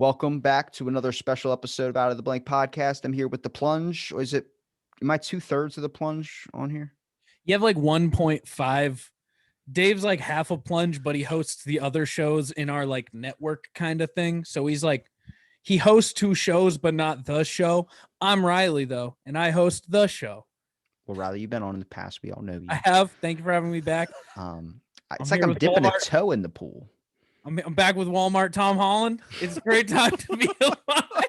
Welcome back to another special episode of Out of the Blank Podcast. I'm here with the Plunge. Or am I 2/3 of the Plunge on here? You have like 1.5. Dave's like half a Plunge, but he hosts the other shows in our like network kind of thing. So he's like, he hosts 2 shows, but not the show. I'm Riley though, and I host the show. Well, Riley, you've been on in the past. We all know you. I have. Thank you for having me back. It's like I'm dipping a toe in the pool. I'm back with Walmart Tom Holland. It's a great time to be alive.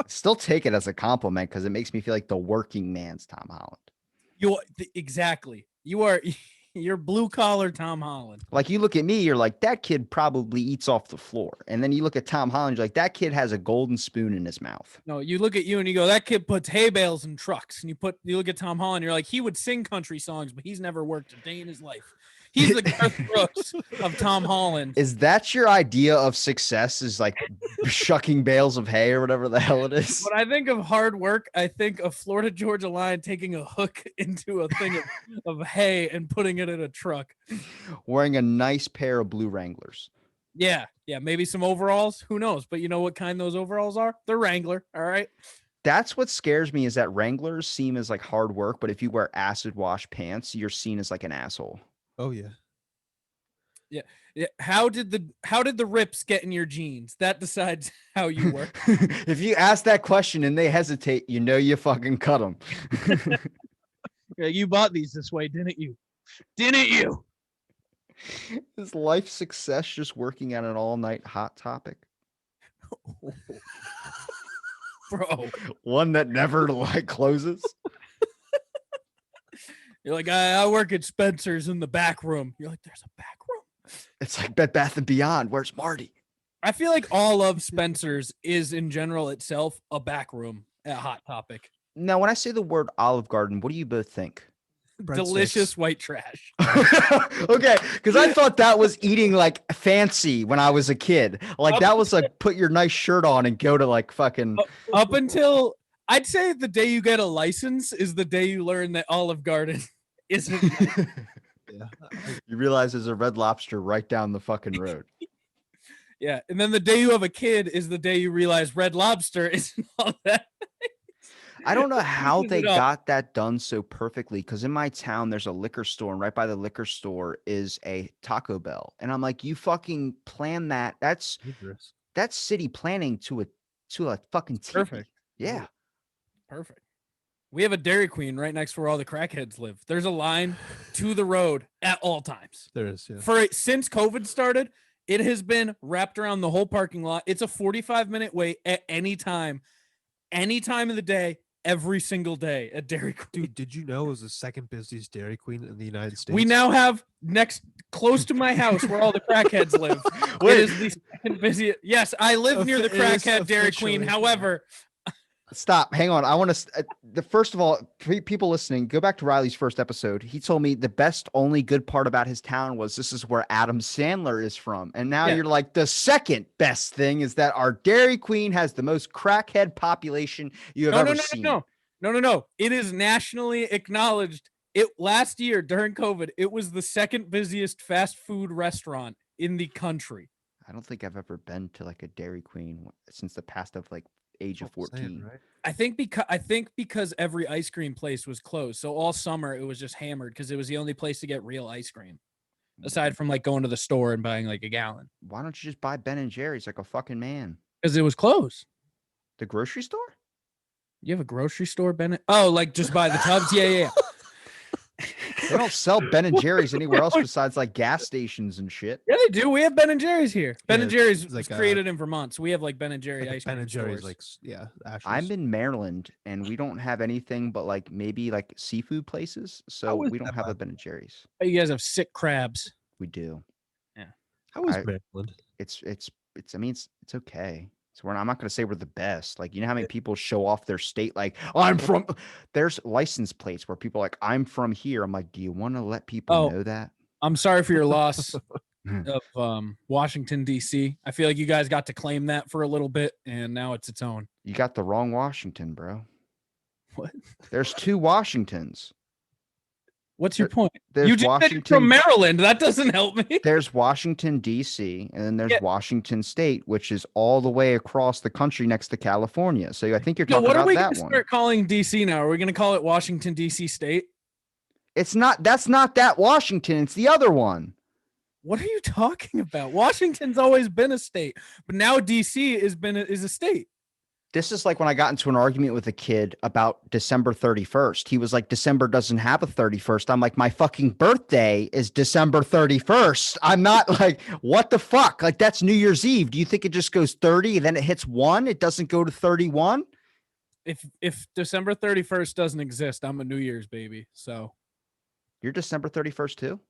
Still take it as a compliment because it makes me feel like the working man's Tom Holland. Exactly. You're blue collar Tom Holland. Like you look at me, you're like, that kid probably eats off the floor. And then you look at Tom Holland, you're like, that kid has a golden spoon in his mouth. No, you look at you and you go, that kid puts hay bales in trucks. And you look at Tom Holland, you're like, he would sing country songs, but he's never worked a day in his life. He's the Garth Brooks of Tom Holland. Is that your idea of success? Is like shucking bales of hay or whatever the hell it is? When I think of hard work, I think of Florida Georgia Line taking a hook into a thing of hay and putting it in a truck. Wearing a nice pair of blue Wranglers. Yeah. Maybe some overalls. Who knows? But you know what kind those overalls are? They're Wrangler. All right. That's what scares me is that Wranglers seem as like hard work, but if you wear acid wash pants, you're seen as like an asshole. Oh yeah. Yeah. How did the rips get in your jeans? That decides how you work. If you ask that question and they hesitate, you know you fucking cut them. Yeah, you bought these this way, didn't you? Didn't you? Is life success just working at an all-night hot topic? Bro. One that never like closes? You're like, I work at Spencer's in the back room. You're like, there's a back room? It's like Bed Bath & Beyond. Where's Marty? I feel like all of Spencer's is in general itself a back room at Hot Topic. Now, when I say the word Olive Garden, what do you both think? Delicious white trash. Okay, because I thought that was eating like fancy when I was a kid. Like that was like put your nice shirt on and go to like fucking. Up until I'd say the day you get a license is the day you learn that Olive Garden isn't. Yeah. You realize there's a Red Lobster right down the fucking road. Yeah, and then the day you have a kid is the day you realize Red Lobster isn't all that. I don't know how they got that done so perfectly because in my town there's a liquor store and right by the liquor store is a Taco Bell. And I'm like, you fucking plan that. That's city planning to a fucking T. Perfect. Yeah. Perfect. We have a Dairy Queen right next to where all the crackheads live. There's a line to the road at all times. There is, yeah. Since COVID started, it has been wrapped around the whole parking lot. It's a 45-minute wait at any time of the day, every single day at Dairy Queen. Dude, did you know it was the second busiest Dairy Queen in the United States? We now have close to my house where all the crackheads live. It is the second busiest. Yes, I live near the crackhead Dairy Queen. However, stop. Hang on. I want to. First of all, people listening, go back to Riley's first episode. He told me the only good part about his town was this is where Adam Sandler is from. And now you're like, the second best thing is that our Dairy Queen has the most crackhead population you have ever seen. No. It is nationally acknowledged. Last year during COVID, it was the second busiest fast food restaurant in the country. I don't think I've ever been to like a Dairy Queen since the past of like age of 14. Right? I think because every ice cream place was closed. So all summer it was just hammered because it was the only place to get real ice cream. Aside from like going to the store and buying like a gallon. Why don't you just buy Ben & Jerry's like a fucking man? Because it was closed. The grocery store? You have a grocery store, Bennett? Oh, like just buy the tubs? Yeah. They don't sell Ben & Jerry's anywhere else besides like gas stations and shit. Yeah, they do. We have Ben & Jerry's here. Ben & Jerry's like was created in Vermont, so we have like Ben & Jerry ice cream Ben & Jerry's stores. I'm in Maryland, and we don't have anything but like maybe like seafood places, so we don't have a Ben & Jerry's. Oh, you guys have sick crabs. We do. Yeah. How is Maryland? It's I mean it's okay. So I'm not going to say we're the best. Like, you know how many people show off their state? Like, there's license plates where people are like, I'm from here. I'm like, do you want to let people know that? I'm sorry for your loss of Washington, D.C. I feel like you guys got to claim that for a little bit, and now it's its own. You got the wrong Washington, bro. What? There's 2 Washingtons. What's your point? There's You just said you're from Maryland. That doesn't help me. There's Washington, D.C., and then there's Washington State, which is all the way across the country next to California. So I think you're talking about that one. What are we going to start calling D.C. now? Are we going to call it Washington, D.C. State? It's not. That's not that Washington. It's the other one. What are you talking about? Washington's always been a state, but now D.C. is a state. This is like when I got into an argument with a kid about December 31st. He was like, December doesn't have a 31st. I'm like, my fucking birthday is December 31st. I'm not like, what the fuck? Like, that's New Year's Eve. Do you think it just goes 30 and then it hits 1? It doesn't go to 31? If December 31st doesn't exist, I'm a New Year's baby. So you're December 31st too?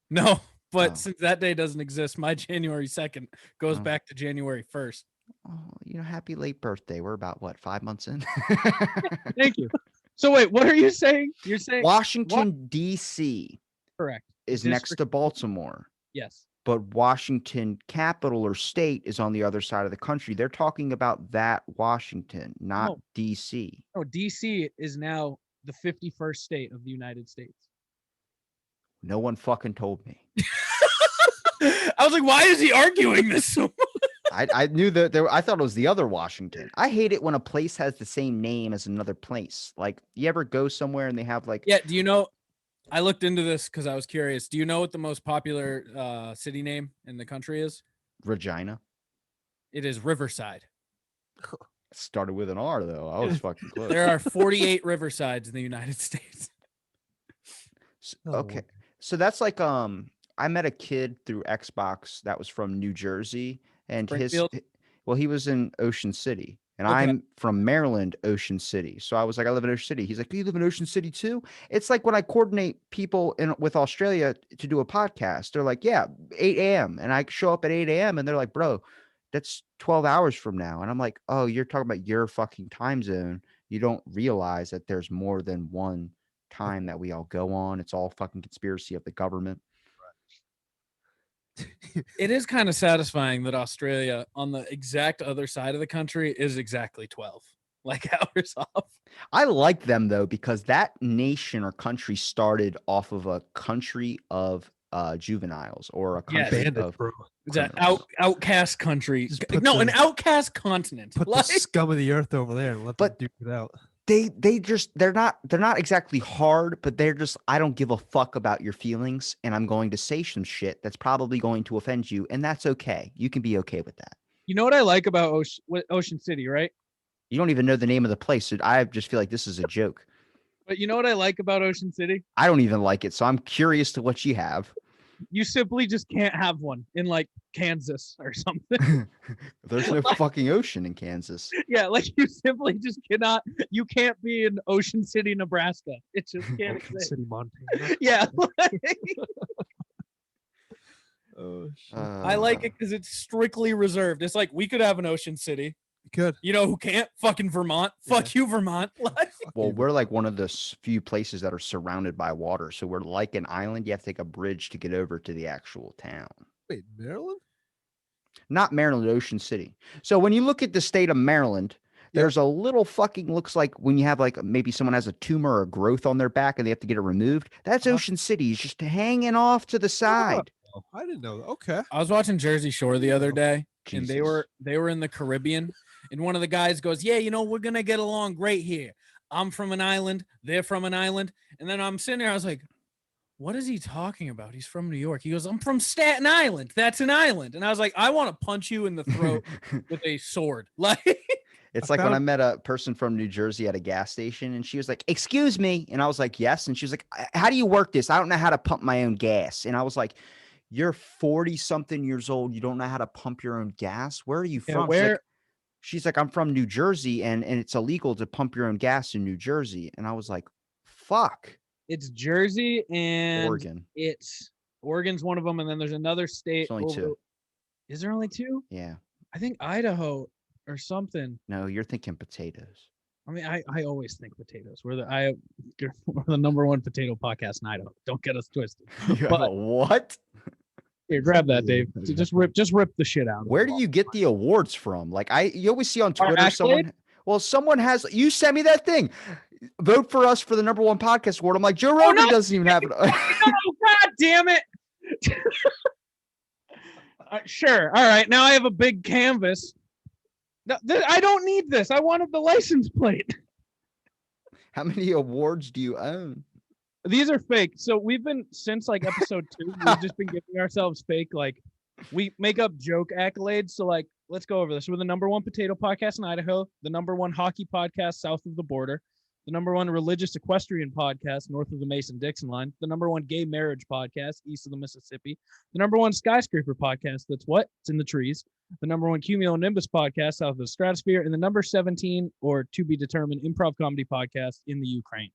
No, but since that day doesn't exist, my January 2nd goes back to January 1st. Oh, happy late birthday. We're about 5 months in. Thank you. So wait, what are you saying? You're saying Washington, D.C. correct is next to Baltimore. Yes. But Washington capital or state is on the other side of the country. They're talking about that Washington, not D.C. No, D.C. is now the 51st state of the United States. No one fucking told me. I was like, why is he arguing this so much? I knew that I thought it was the other Washington. I hate it when a place has the same name as another place. Like, you ever go somewhere and they have like... Yeah, do you know... I looked into this because I was curious. Do you know what the most popular city name in the country is? Regina. It is Riverside. Started with an R, though. I was fucking close. There are 48 Riversides in the United States. Okay. So that's like... I met a kid through Xbox that was from New Jersey, and he was in Ocean City, and I'm from Maryland, Ocean City. So I was like, I live in Ocean City. He's like, do you live in Ocean City too? It's like when I coordinate people with Australia to do a podcast, they're like, yeah, 8 a.m. And I show up at 8 a.m. and they're like, bro, that's 12 hours from now. And I'm like, oh, you're talking about your fucking time zone. You don't realize that there's more than one time that we all go on. It's all fucking conspiracy of the government. It is kind of satisfying that Australia on the exact other side of the country is exactly 12 hours off. I like them though, because that nation or country started off of a country of juveniles or a country of it's an outcast country. No, an outcast continent. Put the scum of the earth over there and let them duke it out. They're not exactly hard, but they're just, I don't give a fuck about your feelings, and I'm going to say some shit that's probably going to offend you, and that's okay. You can be okay with that. You know what I like about Ocean City, right? You don't even know the name of the place, so I just feel like this is a joke. But you know what I like about Ocean City? I don't even like it, so I'm curious to what you have. You simply just can't have one in like Kansas or something. There's no fucking ocean in Kansas. Yeah, like you simply just cannot. You can't be in Ocean City, Nebraska. It just can't Ocean exist. City, Montana. Yeah. Oh shit. I like it because it's strictly reserved. It's like we could have an Ocean City. Good. You know who can't? Fucking Vermont. Yeah. Fuck you, Vermont. Well, we're like one of the few places that are surrounded by water. So we're like an island. You have to take a bridge to get over to the actual town. Wait, Maryland? Not Maryland, Ocean City. So when you look at the state of Maryland, there's a little fucking, looks like when you have like maybe someone has a tumor or a growth on their back and they have to get it removed. That's Ocean City. It's just hanging off to the side. Oh, I didn't know that. Okay. I was watching Jersey Shore the other day, Jesus. and they were in the Caribbean. And one of the guys goes, yeah, you know, we're going to get along great here. I'm from an island. They're from an island. And then I'm sitting there. I was like, what is he talking about? He's from New York. He goes, I'm from Staten Island. That's an island. And I was like, I want to punch you in the throat with a sword. Like, it's like when I met a person from New Jersey at a gas station and she was like, excuse me. And I was like, yes. And she was like, how do you work this? I don't know how to pump my own gas. And I was like, you're 40 something years old. You don't know how to pump your own gas. Where are you from? She's like, I'm from New Jersey, and it's illegal to pump your own gas in New Jersey. And I was like, fuck. It's Jersey and Oregon. Oregon's one of them, and then there's another state. It's only two. Is there only two? Yeah. I think Idaho or something. No, you're thinking potatoes. I mean, I always think potatoes. We're the number one potato podcast in Idaho. Don't get us twisted. But, what? Here, grab that, Dave. Just rip the shit out. Where do you get the awards from? Like you always see on Twitter, someone has, you sent me that thing. vote for us for the #1 podcast award. I'm like, Joe Rogan doesn't even have it. Oh, God damn it. Sure. All right. Now I have a big canvas. I don't need this. I wanted the license plate. How many awards do you own? These are fake. So we've been, since like episode 2, we've just been giving ourselves fake, like, we make up joke accolades. So, like, let's go over this. We're the #1 potato podcast in Idaho, the #1 hockey podcast south of the border, the #1 religious equestrian podcast north of the Mason-Dixon line, the #1 gay marriage podcast east of the Mississippi, the #1 skyscraper podcast that's it's in the trees, the #1 cumulonimbus podcast south of the stratosphere, and the number 17 or to be determined improv comedy podcast in the Ukraine.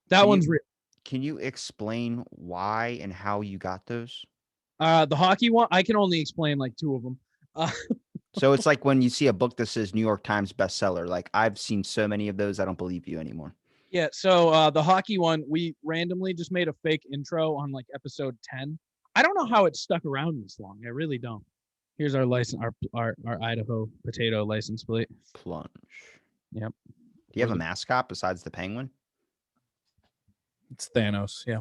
That one's real. Can you explain why and how you got those? The hockey one, I can only explain like 2 of them. So it's like when you see a book that says New York Times bestseller. Like, I've seen so many of those, I don't believe you anymore. Yeah. So the hockey one, we randomly just made a fake intro on like episode 10. I don't know how it stuck around this long. I really don't. Here's our license, our Idaho potato license plate. Plunge. Yep. Do you have a mascot besides the penguin? It's Thanos. Yeah.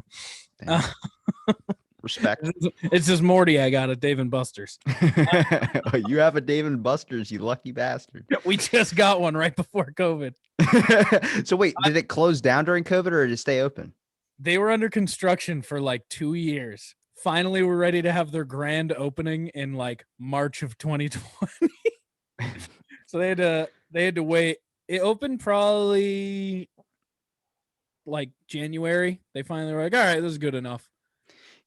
Respect. It's just Morty. I got at Dave & Buster's. You have a Dave & Buster's, you lucky bastard. We just got one right before COVID. So wait, did it close down during COVID or did it stay open? They were under construction for like 2 years. Finally, we're ready to have their grand opening in like March of 2020. So they had to wait. It opened probably like January. They finally were like, all right, this is good enough.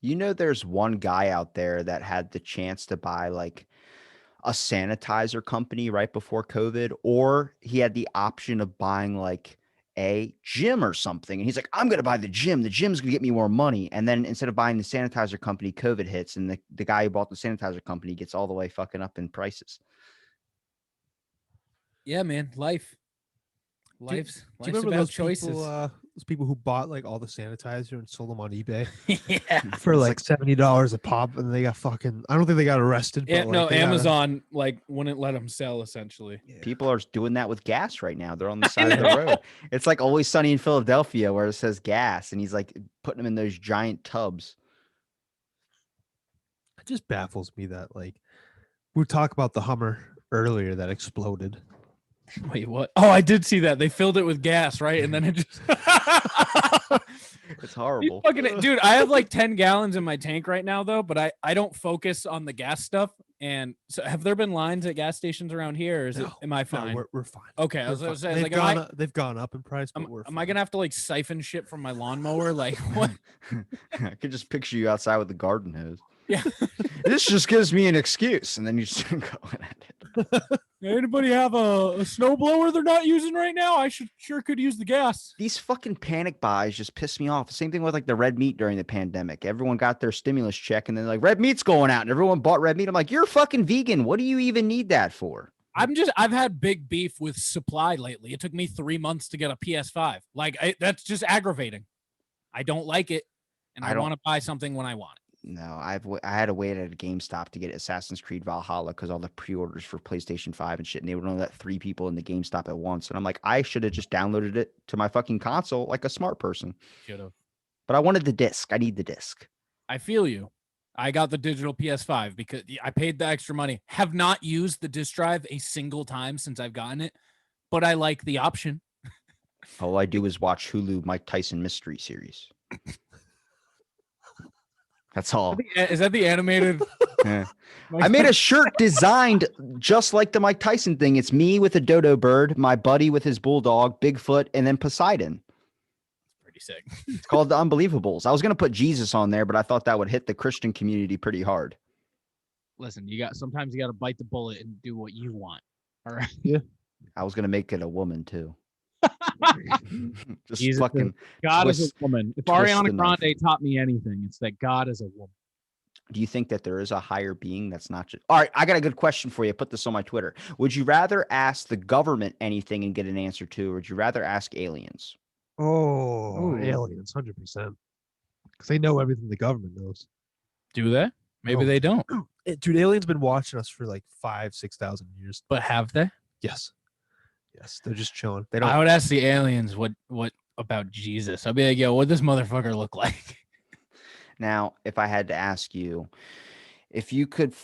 You know, there's one guy out there that had the chance to buy like a sanitizer company right before COVID, or he had the option of buying like a gym or something. And he's like, I'm going to buy the gym. The gym's going to get me more money. And then instead of buying the sanitizer company, COVID hits. And the guy who bought the sanitizer company gets all the way fucking up in prices. Yeah, man. Life's Do you remember about those choices. those people who bought like all the sanitizer and sold them on eBay Yeah. for like $70 a pop, and they got fucking. I don't think they got arrested. Yeah, but, no, like, they got Amazon like wouldn't let them sell essentially. People are doing that with gas right now. They're on the side of the road. It's like Always Sunny in Philadelphia where it says gas and he's like putting them in those giant tubs. It just baffles me that like we were talking about the Hummer earlier that exploded. Wait, what? Oh, I did see that. They filled it with gas, right? And then it just It's horrible. Dude, I have like 10 gallons in my tank right now though, but I don't focus on the gas stuff. And so have there been lines at gas stations around here, or am I fine? No, we're fine. Okay, I was We're gonna fine. say, like, They've gone up in price, but we're am I gonna have to like siphon shit from my lawnmower? Like what? I could just picture you outside with the garden hose. Yeah. This just gives me an excuse. And then you just go at it. Anybody have a snowblower they're not using right now? I sure could use the gas. These fucking panic buys just piss me off. Same thing with like the red meat during the pandemic. Everyone got their stimulus check and then like red meat's going out and everyone bought red meat. I'm like, you're fucking vegan. What do you even need that for? I've had big beef with supply lately. It took me 3 months to get a PS5. Like that's just aggravating. I don't like it. And I want to buy something when I want it. No, I had to wait at a GameStop to get Assassin's Creed Valhalla because all the pre-orders for PlayStation 5 and shit, and they would only let 3 people in the GameStop at once. And I'm like, I should have just downloaded it to my fucking console like a smart person. Should have. But I wanted the disc. I need the disc. I feel you. I got the digital PS5 because I paid the extra money. Have not used the disc drive a single time since I've gotten it, but I like the option. All I do is watch Hulu Mike Tyson mystery series. That's all. Is that the animated? Yeah. I made a shirt designed just like the Mike Tyson thing. It's me with a dodo bird, my buddy with his bulldog, Bigfoot, and then Poseidon. Pretty sick. It's called The Unbelievables. I was going to put Jesus on there, but I thought that would hit the Christian community pretty hard. Listen, sometimes you got to bite the bullet and do what you want. All right. Yeah. I was going to make it a woman too. Just Jesus, fucking God twist, is a woman. If twist Ariana the knife. Grande taught me anything, it's that God is a woman. Do you think that there is a higher being that's not just... All right, I got a good question for you. Put this on my Twitter. Would you rather ask the government anything and get an answer to, or would you rather ask aliens? Oh, aliens, 100%. Because they know everything the government knows. Do they? Maybe they don't. Dude, aliens been watching us for like 5,000-6,000 years. But have they? Yes. Yes, they're just chilling. They I don't. would ask the aliens what about Jesus. I'd be like, yo, what does this motherfucker look like? Now, if I had to ask you, if you could,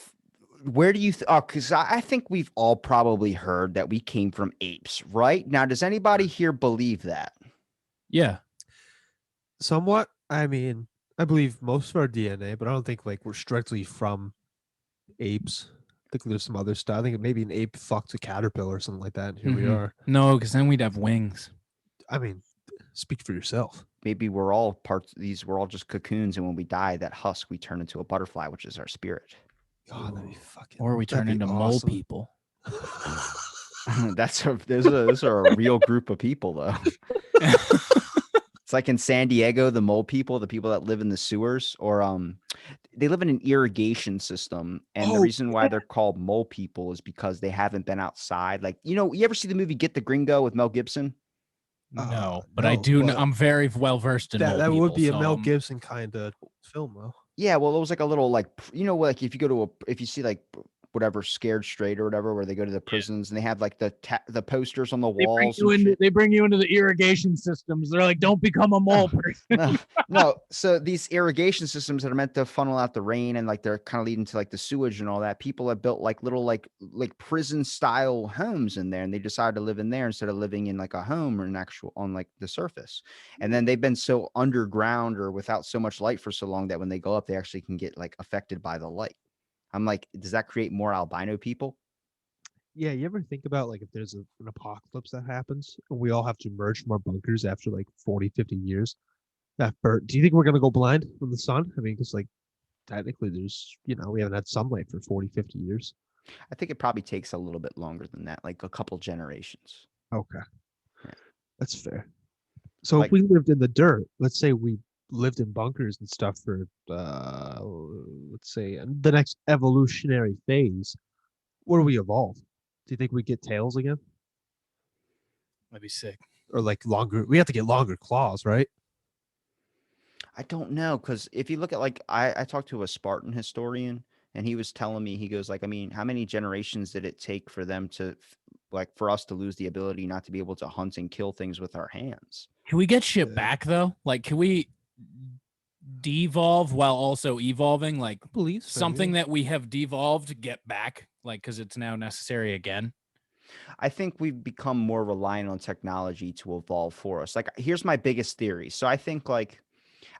where do you? Because I think we've all probably heard that we came from apes, right? Now, does anybody here believe that? Yeah. Somewhat. I mean, I believe most of our DNA, but I don't think like we're strictly from apes. I think there's some other stuff. I think maybe an ape fucked a caterpillar or something like that. And here we Mhm. are. No, because then we'd have wings. I mean, speak for yourself. Maybe we're all parts. We're all just cocoons, and when we die, that husk we turn into a butterfly, which is our spirit. God, that'd be fucking. Or we turn that'd be into mole awesome. people. Those are a real group of people, though. It's like in San Diego, the mole people, the people that live in the sewers, or they live in an irrigation system, and the Oh, reason why they're called mole people is because they haven't been outside. Like, you ever see the movie Get the Gringo with Mel Gibson? No, but I no, do. but I'm very well versed in mole that people. would be a so Mel I'm- Gibson kind of film, though. Yeah, well, it was like a little like like if you go to if you see like whatever Scared Straight or whatever, where they go to the prisons and they have like the posters on the walls. They bring you into the irrigation systems. They're like, don't become a mole person. No. So these irrigation systems that are meant to funnel out the rain and like they're kind of leading to like the sewage and all that. People have built like little like prison style homes in there, and they decided to live in there instead of living in like a home or an actual on like the surface. And then they've been so underground or without so much light for so long that when they go up, they actually can get like affected by the light. I'm like, does that create more albino people? Yeah, you ever think about like if there's an apocalypse that happens and we all have to emerge from our bunkers after like 40, 50 years? Do you think we're going to go blind from the sun? I mean, because like technically there's, we haven't had sunlight for 40, 50 years. I think it probably takes a little bit longer than that, like a couple generations. Okay. Yeah. That's fair. So Like- if we lived in the dirt, let's say we lived in bunkers and stuff for, let's say the next evolutionary phase, what do we evolve? Do you think we get tails again? That'd be sick. Or like longer, we have to get longer claws, right? I don't know, because if you look at like I talked to a Spartan historian, and he was telling me, he goes like, I mean, how many generations did it take for them to like for us to lose the ability not to be able to hunt and kill things with our hands? Can we get shit Yeah. back though? Like, can we devolve while also evolving? Like I believe so, something yeah. that we have devolved get back, like because it's now necessary again. I think we've become more reliant on technology to evolve for us. Like, here's my biggest theory. So I think like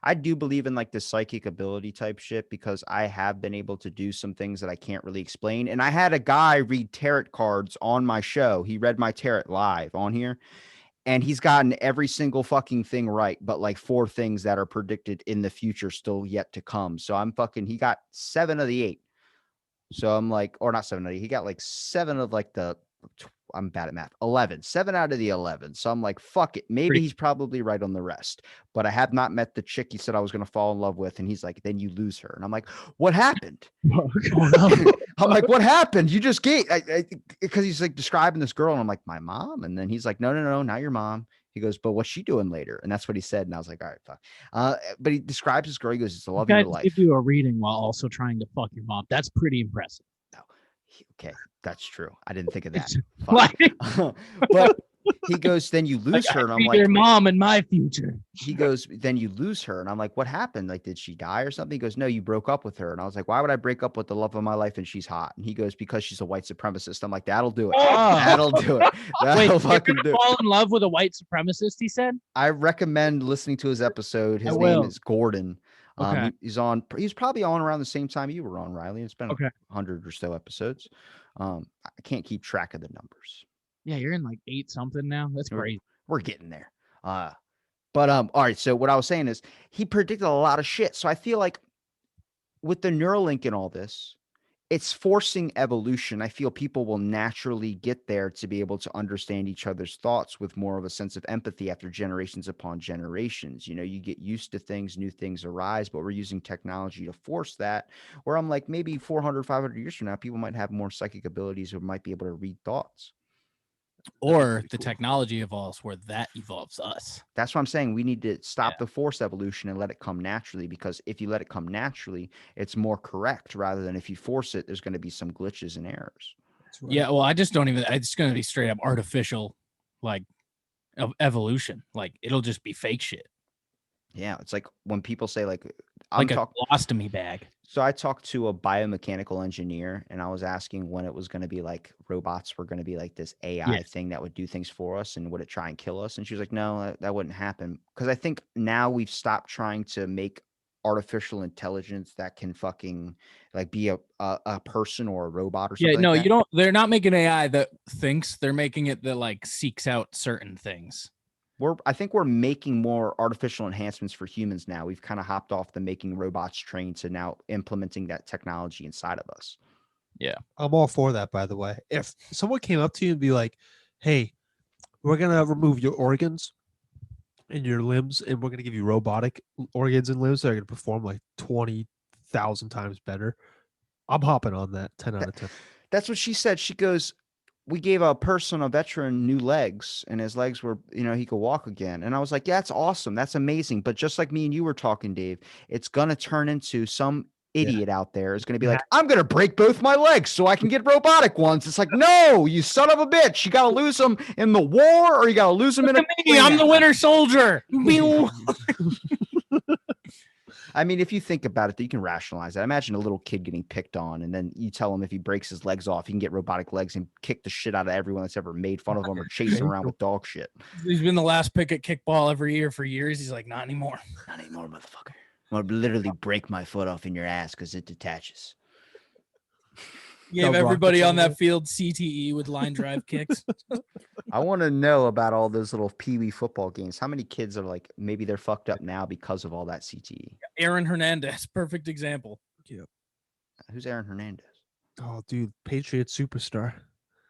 I do believe in like the psychic ability type shit because I have been able to do some things that I can't really explain. And I had a guy read tarot cards on my show. He read my tarot live on here, and he's gotten every single fucking thing right, but like 4 things that are predicted in the future still yet to come. So he got 7 of the 8. So I'm like, or not 7 of the 8. He got like 7 of like I'm bad at math. 11, 7 out of the 11. So I'm like, fuck it. Maybe he's probably right on the rest, but I have not met the chick he said I was going to fall in love with. And he's like, then you lose her. And I'm like, what happened? I'm like, what happened? You just gave, because he's like describing this girl. And I'm like, my mom. And then he's like, no, not your mom. He goes, but what's she doing later? And that's what he said. And I was like, all right, fuck. But he describes his girl. He goes, it's the love of your life. Give you a reading while also trying to fuck your mom. That's pretty impressive. Okay, that's true. I didn't think of that. Like, But he goes, then you lose her. And I'm like, your mom in my future. he goes, then you lose her. And I'm like, what happened? Like, did she die or something? He goes, no, you broke up with her. And I was like, why would I break up with the love of my life and she's hot? And he goes, because she's a white supremacist. I'm like, that'll do it. That'll do it. That'll fucking do it. Fall in love with a white supremacist, he said? I recommend listening to his episode. His I name will. is Gordon. Okay. He's probably on around the same time you were on, Riley. It's been Okay. 100 or so episodes. I can't keep track of the numbers. Yeah, you're in like 8 something now. That's great. We're getting there. But all right. So what I was saying is he predicted a lot of shit. So I feel like with the Neuralink and all this, it's forcing evolution. I feel people will naturally get there to be able to understand each other's thoughts with more of a sense of empathy after generations upon generations. You get used to things, new things arise, but we're using technology to force that. Where I'm like, maybe 400, 500 years from now, people might have more psychic abilities or might be able to read thoughts. Or the technology evolves where that evolves us. That's what I'm saying. We need to stop the forced evolution and let it come naturally, because if you let it come naturally, it's more correct rather than if you force it, there's going to be some glitches and errors. Yeah, well, I just don't even. It's going to be straight up artificial like of evolution. Like it'll just be fake shit, Yeah, it's like when people say like I'm like a talking. colostomy bag. So I talked to a biomechanical engineer, and I was asking when it was going to be like robots were going to be like this AI Yeah. thing that would do things for us, and would it try and kill us? And she was like, "No, that wouldn't happen." Because I think now we've stopped trying to make artificial intelligence that can fucking like be a person or a robot or Yeah, something no, like you that. don't. They're not making AI that thinks. They're making it that like seeks out certain things. I think we're making more artificial enhancements for humans now. We've kind of hopped off the making robots trained to now implementing that technology inside of us. I'm all for that, by the way. If someone came up to you and be like, "Hey, we're gonna remove your organs and your limbs, and we're gonna give you robotic organs and limbs that are gonna perform like 20,000 times better," I'm hopping on that. 10 out of 10. That's what she said. She goes, "We gave a veteran, new legs, and his legs were, he could walk again." And I was like, "Yeah, that's awesome. That's amazing." But just like me and you were talking, Dave, it's gonna turn into some idiot out there is gonna be like, "I'm gonna break both my legs so I can get robotic ones." It's like, no, you son of a bitch. You gotta lose them in the war, or you gotta lose them in a. Me, I'm the winter soldier. I mean, if you think about it, you can rationalize that. Imagine a little kid getting picked on, and then you tell him if he breaks his legs off, he can get robotic legs and kick the shit out of everyone that's ever made fun of him or chase him around with dog shit. He's been the last pick at kickball every year for years. He's like, not anymore. Not anymore, motherfucker. I'm gonna literally break my foot off in your ass because it detaches. Gave everybody on that field CTE with line drive kicks. I want to know about all those little peewee football games. How many kids are like, maybe they're fucked up now because of all that CTE? Aaron Hernandez, perfect example. Who's Aaron Hernandez? Oh, dude, Patriots superstar.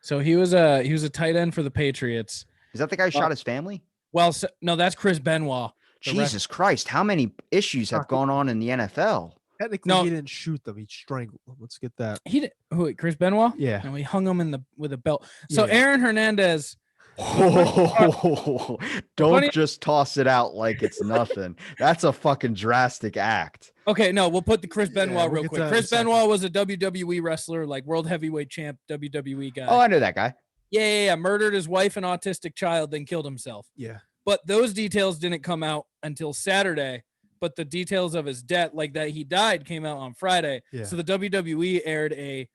So he was a tight end for the Patriots. Is that the guy who shot his family? Well, no, that's Chris Benoit. Jesus Christ. How many issues have gone on in the NFL? Technically, No. he didn't shoot them. He strangled them. Let's get that. He did, who? Chris Benoit? Yeah. No, he hung him with a belt. So Yeah. Aaron Hernandez. Oh, don't Funny- just toss it out like it's nothing. That's a fucking drastic act. Okay, no, we'll put the Chris Yeah, Benoit we'll real get quick. to that Chris in a second. Benoit was a WWE wrestler, like world heavyweight champ, WWE guy. Oh, I know that guy. Yeah. Murdered his wife and autistic child, then killed himself. Yeah. But those details didn't come out until Saturday. But the details of his death, like that he died, came out on Friday. Yeah. So the WWE aired a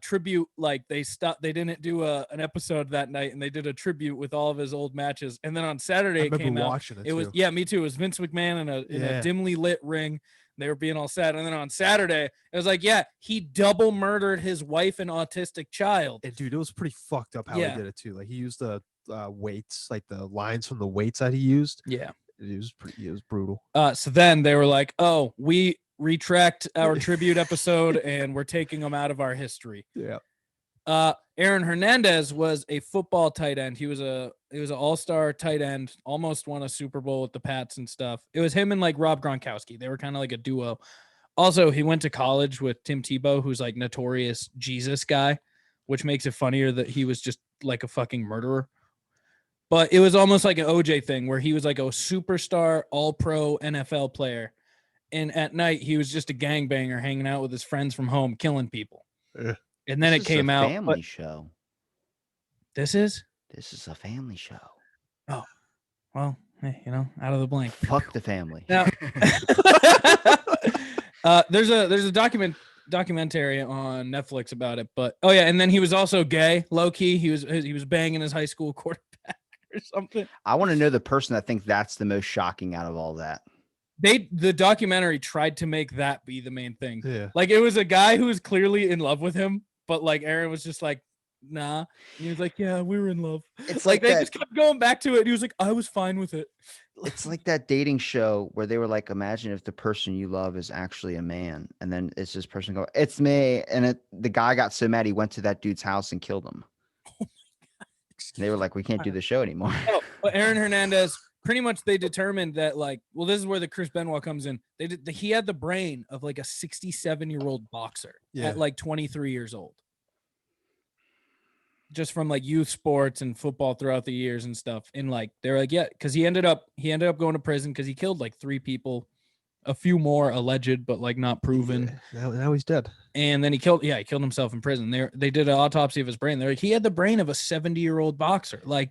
tribute. Like they didn't do an episode that night, and they did a tribute with all of his old matches. And then on Saturday I it came remember out. watching it. It was too. me too. It was Vince McMahon in Yeah. a dimly lit ring. They were being all sad. And then on Saturday, it was like, yeah, he double murdered his wife and autistic child. And dude, it was pretty fucked up how Yeah. he did it too. Like he used the weights, like the lines from the weights that he used. Yeah. It was brutal. So then they were like, oh, we retract our tribute episode and we're taking them out of our history. Yeah. Aaron Hernandez was a football tight end. He was an all-star tight end, almost won a Super Bowl with the Pats and stuff. It was him and like Rob Gronkowski. They were kind of like a duo. Also, he went to college with Tim Tebow, who's like notorious Jesus guy, which makes it funnier that he was just like a fucking murderer. But it was almost like an OJ thing where he was like a superstar, all-pro NFL player. And at night, he was just a gangbanger hanging out with his friends from home, killing people. Yeah. And then This it is came a out. family show. This is? This is a family show. Well, hey, out of the blank. Fuck the family. Now, there's a documentary on Netflix about it, but oh yeah, and then he was also gay, low key. He was banging his high school quarterback or something. I want to know the person that thinks that's the most shocking out of all that. The documentary tried to make that be the main thing. Yeah. Like it was a guy who was clearly in love with him, but like Aaron was just like, nah. And he was like, yeah, we were in love. It's Like like they that. just kept going back to it. And he was like, I was fine with it. It's like that dating show where they were like, imagine if the person you love is actually a man, and then it's this person go, it's me, and the guy got so mad he went to that dude's house and killed him. They were like, we can't do the show anymore. Oh, but Aaron Hernandez, pretty much they determined that like, well, this is where the Chris Benoit comes in. He had the brain of like a 67-year-old boxer at like 23 years old. Just from like youth sports and football throughout the years and stuff. And like, they're like, yeah, because he ended up going to prison because he killed like 3 people, a few more alleged, but like not proven. Yeah. Now he's dead. And then he killed himself in prison. They did an autopsy of his brain. They're like, he had the brain of a 70-year-old boxer. Like,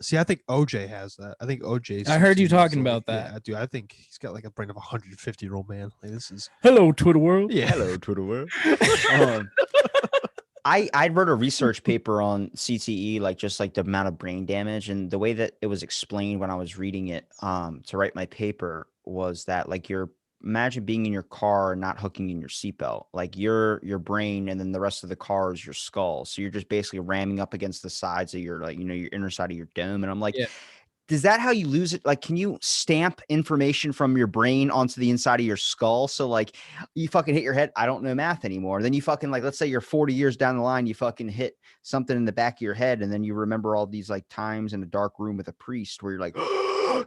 See, I think OJ has that. I think OJ. I heard you is talking like- about that. Yeah, dude. I think he's got like a brain of a 150-year-old man. Like this is. Hello, Twitter world. Yeah. Hello, Twitter world. I wrote a research paper on CTE, like just like the amount of brain damage, and the way that it was explained when I was reading it to write my paper was that like imagine being in your car and not hooking in your seatbelt, like your brain and then the rest of the car is your skull, so you're just basically ramming up against the sides of your, like, you know, your inner side of your dome. And I'm like, Yeah. is that how you lose it? Like, can you stamp information from your brain onto the inside of your skull? So like you fucking hit your head, I don't know math anymore. Then you fucking, like, let's say you're 40 years down the line, you fucking hit something in the back of your head. And then you remember all these like times in a dark room with a priest where you're like,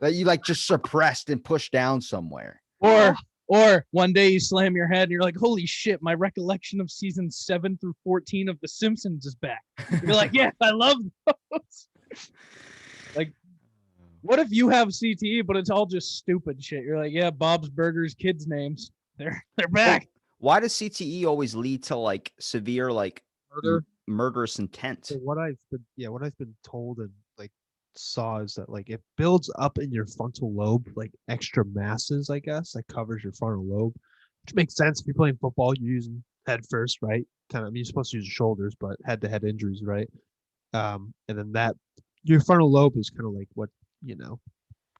that you like just suppressed and pushed down somewhere. Or one day you slam your head and you're like, holy shit, my recollection of seasons 7 through 14 of The Simpsons is back. You're like, yeah, I love those. Like, what if you have CTE, but it's all just stupid shit? You're like, yeah, Bob's Burgers kids' names. They're back. Why does CTE always lead to like severe, like Murder. murderous intent? So what I've been told and like saw is that like it builds up in your frontal lobe, like extra masses, I guess, that covers your frontal lobe, which makes sense. If you're playing football, you're using head first, right? Kind of, I mean, you're supposed to use your shoulders, but head-to-head injuries, right? And then that your frontal lobe is kind of like what, you know,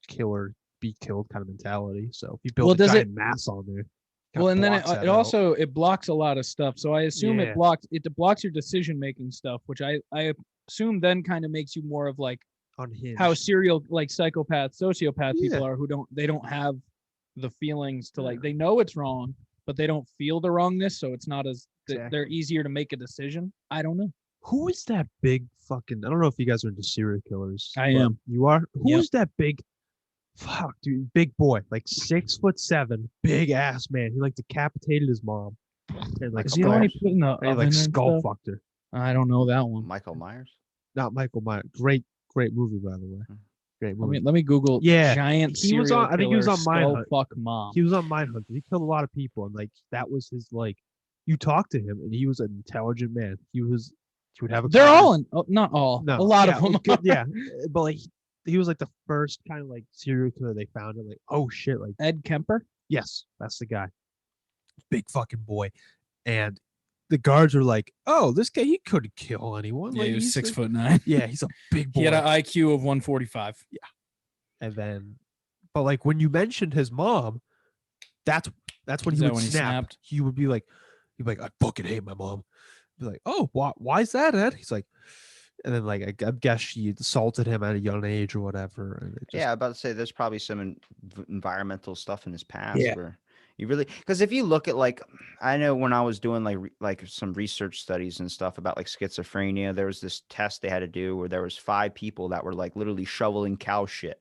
kill or be killed kind of mentality. So if you build a giant mass on there, Well, and then blocks that it out. also it blocks a lot of stuff. So I assume Yeah. it blocks your decision making stuff, which I assume then kind of makes you more of like unhinged. how serial like psychopath, sociopath Yeah. people are, who don't have the feelings to like, they know it's wrong, but they don't feel the wrongness. So it's not as they're Exactly. easier to make a decision. I don't know. Who is that big fucking? I don't know if you guys are into serial killers. I but am. You are. Who Yep. is that big? Fuck, dude, big boy, like 6'7", big ass man. He like decapitated his mom, and like Is he the one he put in the and he, oven like and skull stuff? fucked her. I don't know that one. Michael Myers? Not Michael Myers. Great movie, by the way. Great movie. Let me Google. Yeah, Giant he was serial on- I think he was killer, on Mindhunt. skull fuck mom. He was on Mindhunter. He killed a lot of people, and like that was his like. You talk to him, and he was an intelligent man. He would have a. They're conversation- all in. Oh, not all. No, a lot yeah, of them. good, yeah, but like he was like the first kind of like serial killer they found. It like, oh shit, like Ed Kemper. yes, that's the guy. Big fucking boy, and the guards are like, oh, this guy he couldn't kill anyone. Yeah, Like, he was he's 6'9". Yeah, he's a big boy. He had an IQ of 145. And then, but like when you mentioned his mom, that's when Is he that would when he snap. snapped? He would be like, I fucking hate my mom. Be like, oh, why is that, Ed? He's like, and then like I guess she assaulted him at a young age or whatever. And it just, Yeah, about to say there's probably some environmental stuff in his past Yeah. where you really, because if you look at like, I know when I was doing like some research studies and stuff about like schizophrenia, there was this test they had to do where there was 5 people that were like literally shoveling cow shit.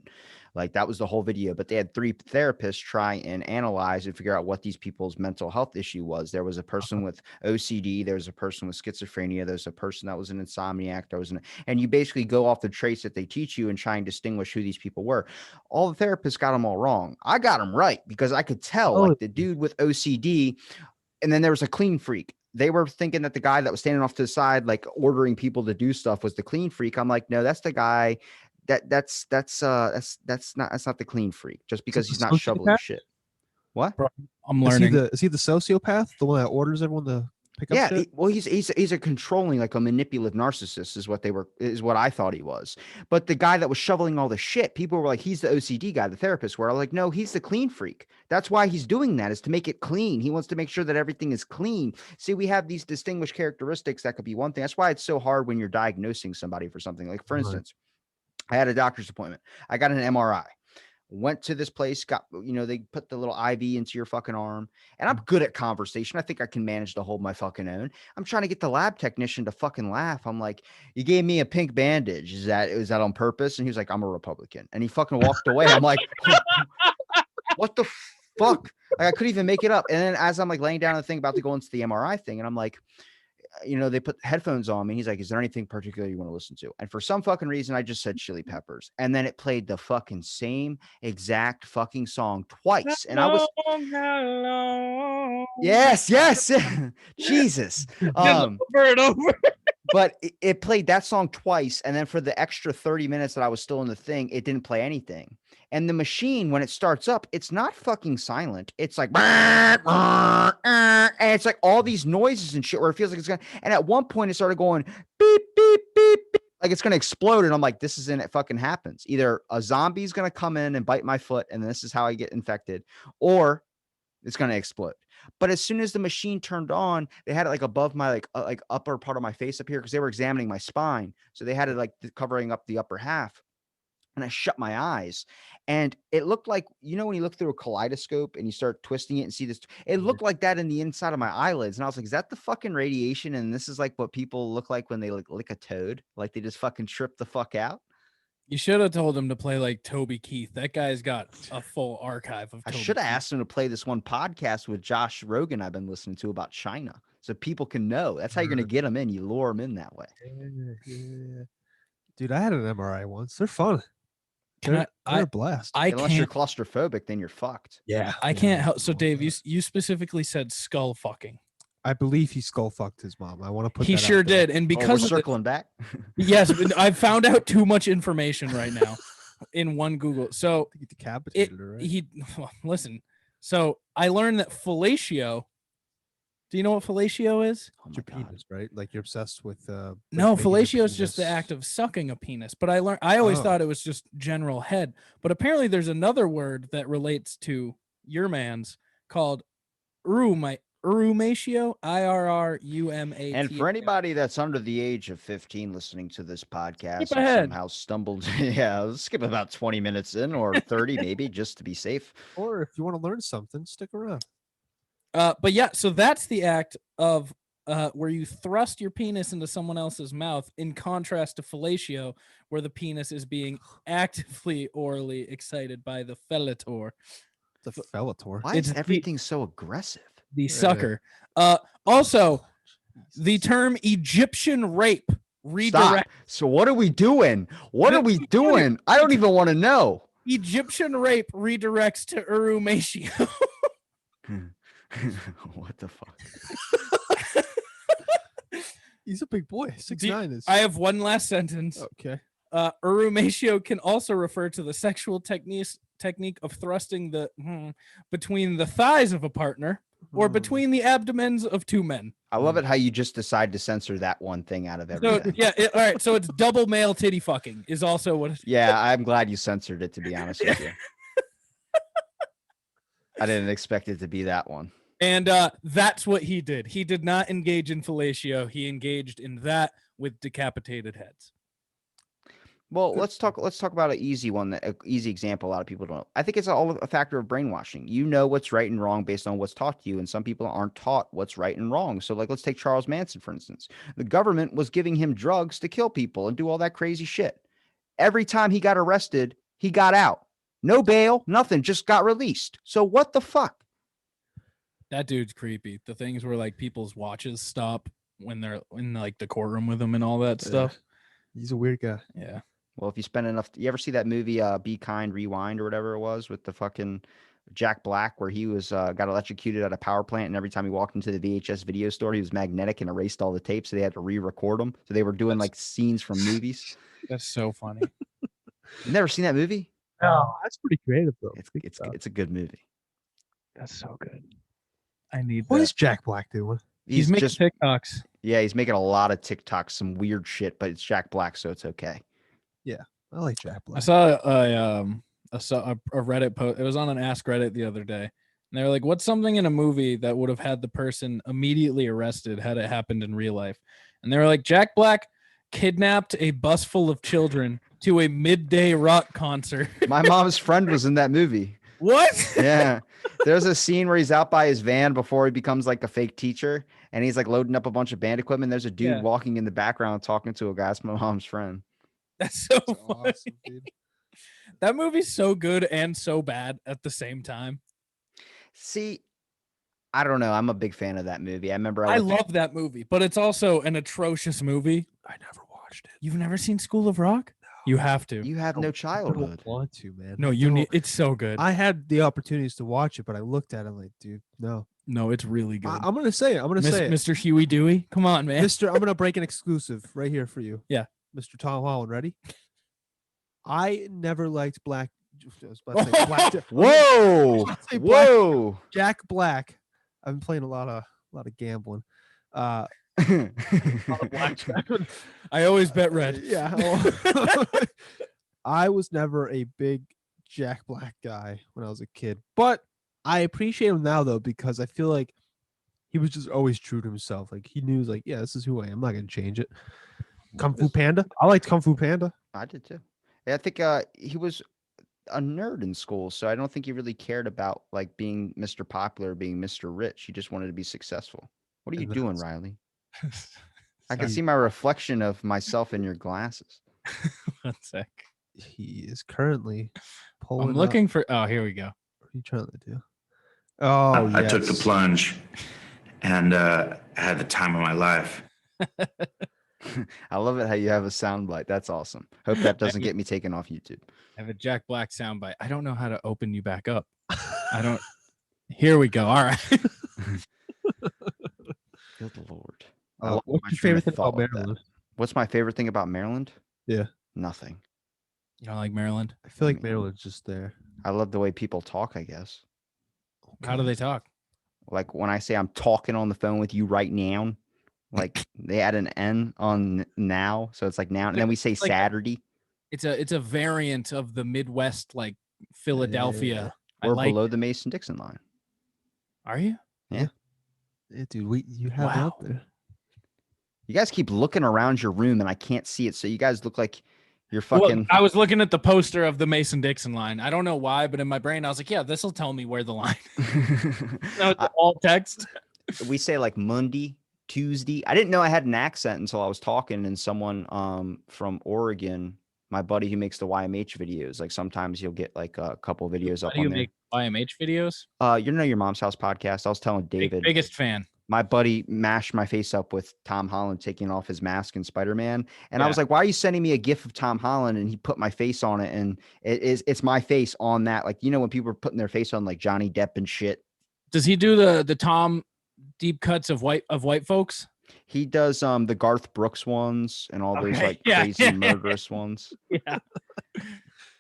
Like that was the whole video, but they had 3 therapists try and analyze and figure out what these people's mental health issue was. There was a person with OCD, there was a person with schizophrenia, there's a person that was an insomniac, and you basically go off the traits that they teach you and try and distinguish who these people were. All the therapists got them all wrong. I got them right because I could tell like the dude with OCD, and then there was a clean freak. They were thinking that the guy that was standing off to the side, like ordering people to do stuff, was the clean freak. I'm like, no, that's the guy. That's not the clean freak. Just because he's not shoveling shit. What? I'm is learning. he the sociopath, the one that orders everyone to pick up Yeah, shit? he's a controlling, like a manipulative narcissist is what I thought he was. But the guy that was shoveling all the shit, people were like, he's the OCD guy. The therapists were like, no, he's the clean freak. That's why he's doing that, is to make it clean. He wants to make sure that everything is clean. See, we have these distinguished characteristics that could be one thing. That's why it's so hard when you're diagnosing somebody for something. Like, for instance, I had a doctor's appointment. I got an MRI. Went to this place, they put the little IV into your fucking arm, and I'm good at conversation. I think I can manage to hold my fucking own. I'm trying to get the lab technician to fucking laugh. I'm like, you gave me a pink bandage. Is that on purpose? And he was like, I'm a Republican. And he fucking walked away. I'm like, what the fuck? Like, I couldn't even make it up. And then as I'm like laying down on the thing about to go into the MRI thing, and I'm like, they put headphones on me. He's like, is there anything particular you want to listen to? And for some fucking reason, I just said Chili Peppers. And then it played the fucking same exact fucking song twice. And I was, yes. Jesus. Over and over. But it played that song twice, and then for the extra 30 minutes that I was still in the thing, it didn't play anything. And the machine, when it starts up, it's not fucking silent. It's like, and it's like all these noises and shit where it feels like it's gonna. And at one point, it started going beep, beep, beep, beep, like it's gonna explode. And I'm like, this isn't it fucking happens. Either a zombie's gonna come in and bite my foot, and this is how I get infected, or it's gonna explode. But as soon as the machine turned on, they had it like above my like upper part of my face up here because they were examining my spine. So they had it like covering up the upper half. And I shut my eyes, and it looked like, you know, when you look through a kaleidoscope and you start twisting it and see this, it looked like that in the inside of my eyelids. And I was like, is that the fucking radiation? And this is like what people look like when they like lick a toad, like they just fucking trip the fuck out. You should have told him to play like Toby Keith. That guy's got a full archive of. I Toby should have Keith. asked him to play this one podcast with Josh Rogan I've been listening to about China, so people can know. That's how you're gonna get them in. You lure them in that way. Yeah. Dude, I had an MRI once. They're fun. Can They're a blast. Unless you're can't. claustrophobic, then you're fucked. Yeah. I can't help. So Dave, you specifically said skull fucking. I believe he skull fucked his mom. I want to put He that out sure there. did, and Oh, because we're of the- circling back. yes, but I've found out too much information right now in one Google. So He decapitated her, right? well, listen. So I learned that fellatio. Do you know what fellatio is? Oh It's my your God. penis, right? Like you're obsessed with No, making your fellatio is just the penis- act of sucking a penis. But I always Oh. thought it was just general head. But apparently there's another word that relates to your man's called Urumatio, IRRUMATIO. And for anybody that's under the age of 15 listening to this podcast, Skip and ahead. somehow stumbled, yeah, let's skip about 20 minutes in or 30 maybe, just to be safe. Or if you want to learn something, stick around. But yeah, so that's the act of where you thrust your penis into someone else's mouth, in contrast to fellatio, where the penis is being actively orally excited by the fellator, The fellator. Why It's is the- everything so aggressive? the Yeah. sucker. Also, the term Egyptian rape Stop. redirect So what are we doing? What are we doing? I don't even want to know. Egyptian rape redirects to urumatio. What the fuck? He's a big boy. 6'9" is I have one last sentence. okay. Urumatio can also refer to the sexual technique of thrusting the between the thighs of a partner or between the abdomens of two men. I love it how you just decide to censor that one thing out of So everything. yeah, all right. So it's double male titty fucking is also what. Yeah, I'm glad you censored it, to be honest with you. I didn't expect it to be that one. And that's what he did. He did not engage in fellatio. He engaged in that with decapitated heads. Well, let's talk about an easy one, an easy example. A lot of people don't know. I think it's all a factor of brainwashing. You know what's right and wrong based on what's taught to you, and some people aren't taught what's right and wrong. So, like, let's take Charles Manson, for instance. The government was giving him drugs to kill people and do all that crazy shit. Every time he got arrested, he got out. No bail, nothing, just got released. So what the fuck? That dude's creepy. The things where like people's watches stop when they're in like the courtroom with him and all that stuff. He's a weird guy. Yeah. Well, if you spend enough, you ever see that movie, Be Kind, Rewind, or whatever it was, with the fucking Jack Black, where he was got electrocuted at a power plant, and every time he walked into the VHS video store, he was magnetic and erased all the tapes, so they had to re-record them. So they were doing like scenes from movies. That's so funny. You never seen that movie? Oh, that's pretty creative though. It's a good movie. That's so good. I need What that. is Jack Black doing? He's making just TikToks. yeah, he's making a lot of TikToks, some weird shit, but it's Jack Black, so it's okay. I like Jack Black. I saw a Reddit post. It was on an Ask Reddit the other day. And they were like, what's something in a movie that would have had the person immediately arrested had it happened in real life? And they were like, Jack Black kidnapped a bus full of children to a midday rock concert. My mom's friend was in that movie. What? Yeah. There's a scene where he's out by his van before he becomes like a fake teacher, and he's like loading up a bunch of band equipment. There's a dude Yeah. walking in the background talking to a guy. It's my mom's friend. That's so That's funny. awesome, dude. That movie's so good and so bad at the same time. See, I don't know. I'm a big fan of that movie. I remember I went to- love that movie, but it's also an atrocious movie. I never watched it. You've never seen School of Rock? You have to. you have no I childhood. don't want to, man. No, I you don't. need. It's so good. I had the opportunities to watch it, but I looked at it like, dude, no. No, it's really good. I'm gonna say it. I'm gonna say it. Mr. Huey Dewey. Come on, man. I'm gonna break an exclusive right here for you. Yeah. Mr. Tom Holland, ready? I never liked Black. I was about to say Black. Whoa, Say Black- whoa. Jack Black. I've been playing a lot of gambling. A lot of blackjack. I always bet red. Yeah. I was never a big Jack Black guy when I was a kid, but I appreciate him now though because I feel like he was just always true to himself. Like he knew, like, yeah, this is who I am. I'm not gonna change it. Kung Fu Panda. I liked Kung Fu Panda. I did too. I think he was a nerd in school, so I don't think he really cared about like being Mr. Popular, being Mr. Rich. He just wanted to be successful. What are you And doing, that's- Riley? I can see my reflection of myself in your glasses. 1 sec. He is currently pulling. I'm looking for. Oh, here we go. What are you trying to do? Oh, I took the yes. plunge and I had the time of my life. I love it how you have a soundbite. That's awesome. Hope that doesn't get me taken off YouTube. I have a Jack Black soundbite. I don't know how to open you back up. I don't. Here we go. All right. Good Lord. What's your favorite thing about Maryland? What's my favorite thing about Maryland? Yeah. Nothing. You don't like Maryland? I feel like Maryland's just there. I love the way people talk, I guess. How do they talk? Like when I say I'm talking on the phone with you right now, like they add an N on now. So it's like now. And then we say like- Saturday. It's a variant of the Midwest, like Philadelphia. I Or like. below the Mason-Dixon line. Are you? Yeah, dude, you have it Wow. out there. You guys keep looking around your room and I can't see it. So you guys look like you're Well, fucking. I was looking at the poster of the Mason-Dixon line. I don't know why, but in my brain, I was like, yeah, this will tell me where the line. No, it's all text. We say like Monday, Tuesday. I didn't know I had an accent until I was talking and someone from Oregon, my buddy who makes the YMH videos, like sometimes you'll get like a couple videos How up do you on there. make YMH videos? You know your mom's house podcast. I was telling David, Biggest fan. my buddy mashed my face up with Tom Holland taking off his mask in Spider-Man. And I Yeah. was like, why are you sending me a gif of Tom Holland? And he put my face on it. And it's my face on that. Like, you know, when people are putting their face on like Johnny Depp and shit, Does he do the Tom deep cuts of white folks? he does the Garth Brooks ones and all those Okay. like Yeah. crazy murderous ones. Yeah.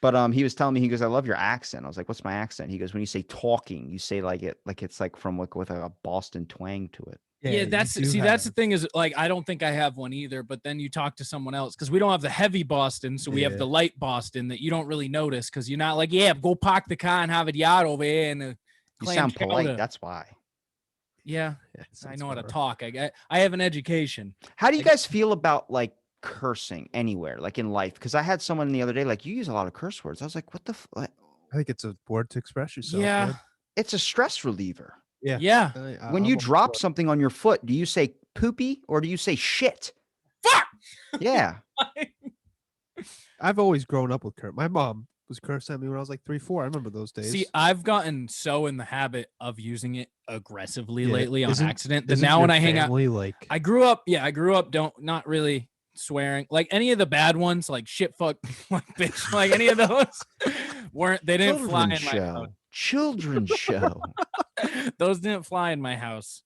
But he was telling me, he goes, I love your accent. I was like, what's my accent? He goes, when you say talking, you say like it's like from like with a Boston twang to it. Yeah, that's the thing is like I don't think I have one either. But then you talk to someone else because we don't have the heavy Boston, so we have Yeah. the light Boston that you don't really notice because you're not like, yeah, go park the car and have it yard over here and You clam sound polite. chowder. That's why. Yeah, Yeah, I know how to better. talk. I have an education. How do you I guess- guys feel about like cursing anywhere, like in life? Because I had someone the other day, like, you use a lot of curse words. I was like, what the I think it's a word to express yourself. Yeah. man. It's a stress reliever. Yeah. Yeah. When I'm you all drop for it. something on your foot, do you say poopy or do you say shit? Fuck. Yeah. I've always grown up with curse. My mom was cursing at me when I was like 3, 4. I remember those days. See, I've gotten so in the habit of using it aggressively Yeah, lately on isn't- accident that Isn't now when your I hang out, family, like I grew up not really swearing like any of the bad ones, like shit, fuck, like bitch, like any of those they didn't fly in my house. Children's show. Those didn't fly in my house.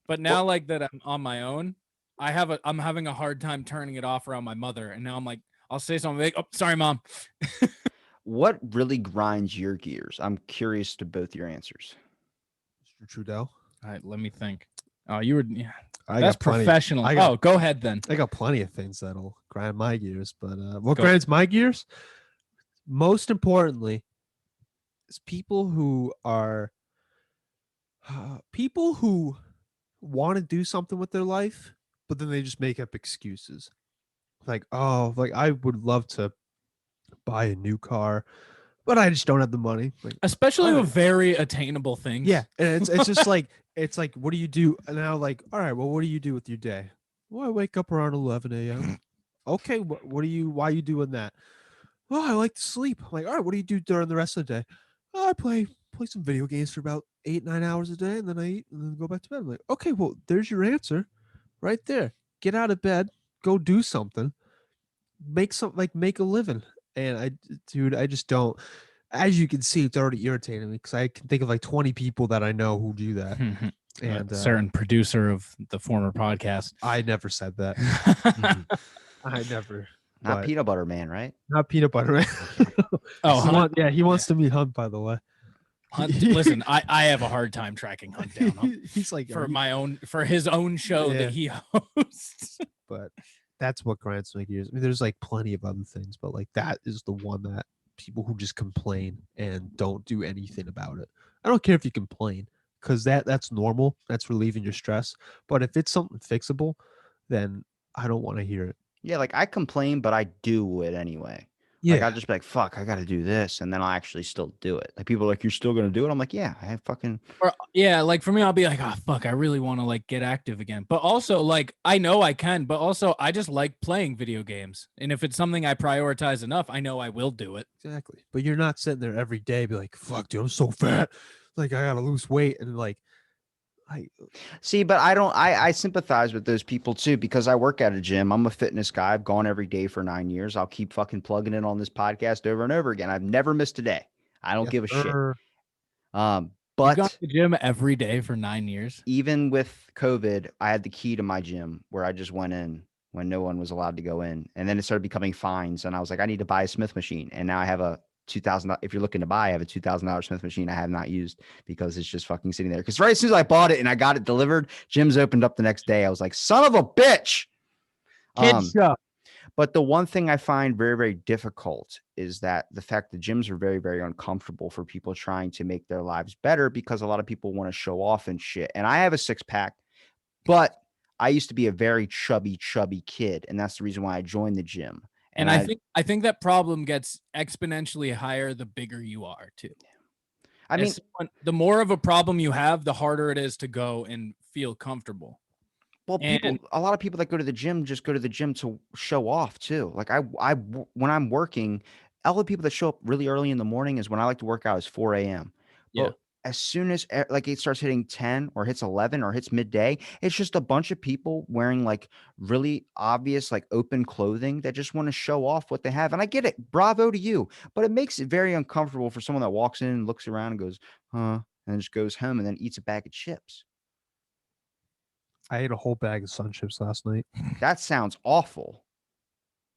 But now, like that I'm on my own, I'm having a hard time turning it off around my mother. And now I'm like, I'll say something like, oh, sorry, mom. What really grinds your gears? I'm curious to both your answers. Mr. Trudeau. All right, let me think. Oh, you were I that's got plenty. professional. I got- Oh, go ahead then. I got plenty of things that'll grind my gears, but what Go. grinds my gears? Most importantly, is people who are people who want to do something with their life, but then they just make up excuses. Like, oh, like I would love to buy a new car, but I just don't have the money. Like, Especially Oh. with very attainable things. yeah, and it's just like it's like, what do you do? And now, like, all right, well, what do you do with your day? Well, I wake up around 11 a.m. Okay, what do you? Why are you doing that? Oh, I like to sleep. I'm like, all right, what do you do during the rest of the day? Oh, I play some video games for about 8, 9 hours a day, and then I eat and then go back to bed. I'm like, okay, well, there's your answer, right there. Get out of bed, go do something, make a living. And I just don't. as you can see, it's already irritating me because I can think of like 20 people that I know who do that. And certain producer of the former podcast. I never said that. I never. Not but- peanut butter man, right? Not peanut butter. Man. Oh, Hunt, he wants to meet Hunt, by the way. Hunt, listen, I have a hard time tracking Hunt down He's like for his own show Yeah. that he hosts. but that's what grinds my gears. I mean, there's like plenty of other things, but like that is the one that people who just complain and don't do anything about it. I don't care if you complain because that's normal. That's relieving your stress. But if it's something fixable, then I don't want to hear it. Yeah, like I complain, but I do it anyway. Yeah, Like I'll just be like, fuck, I got to do this. And then I'll actually still do it. Like people are like, you're still going to do it? I'm like, yeah, I fucking. Or yeah, like for me, I'll be like, oh fuck, I really want to like get active again. But also, like, I know I can, but also I just like playing video games. And if it's something I prioritize enough, I know I will do it. exactly. But you're not sitting there every day be like, fuck, dude, I'm so fat. Like I gotta lose weight and like See, but I sympathize with those people too, because I work at a gym. I'm a fitness guy. I've gone every day for 9 years. I'll keep fucking plugging in on this podcast over and over again. I've never missed a day. I don't yes, give a shit. sir. You But got to the gym every day for 9 years. even with COVID, I had the key to my gym where I just went in when no one was allowed to go in. And then it started becoming fines. And I was like, I need to buy a Smith machine. And now I have a $2,000. If you're looking to buy, I have a $2,000 Smith machine I have not used because it's just fucking sitting there. Because right as soon as I bought it and I got it delivered, gyms opened up the next day. I was like, son of a bitch. Kid show. But the one thing I find very, very difficult is that the fact that gyms are very, very uncomfortable for people trying to make their lives better because a lot of people want to show off and shit. And I have a six pack, but I used to be a very chubby kid. And that's the reason why I joined the gym. And I think that problem gets exponentially higher the bigger you are too. I mean, the more of a problem you have, the harder it is to go and feel comfortable. well, a lot of people that go to the gym just go to the gym to show off too. Like when I'm working, all the people that show up really early in the morning is when I like to work out is 4 a.m. Yeah. But as soon as like it starts hitting 10 or hits 11 or hits midday, it's just a bunch of people wearing like really obvious, like open clothing that just want to show off what they have. And I get it. Bravo to you. But it makes it very uncomfortable for someone that walks in and looks around and goes, huh, and just goes home and then eats a bag of chips. I ate a whole bag of Sun Chips last night. That sounds awful.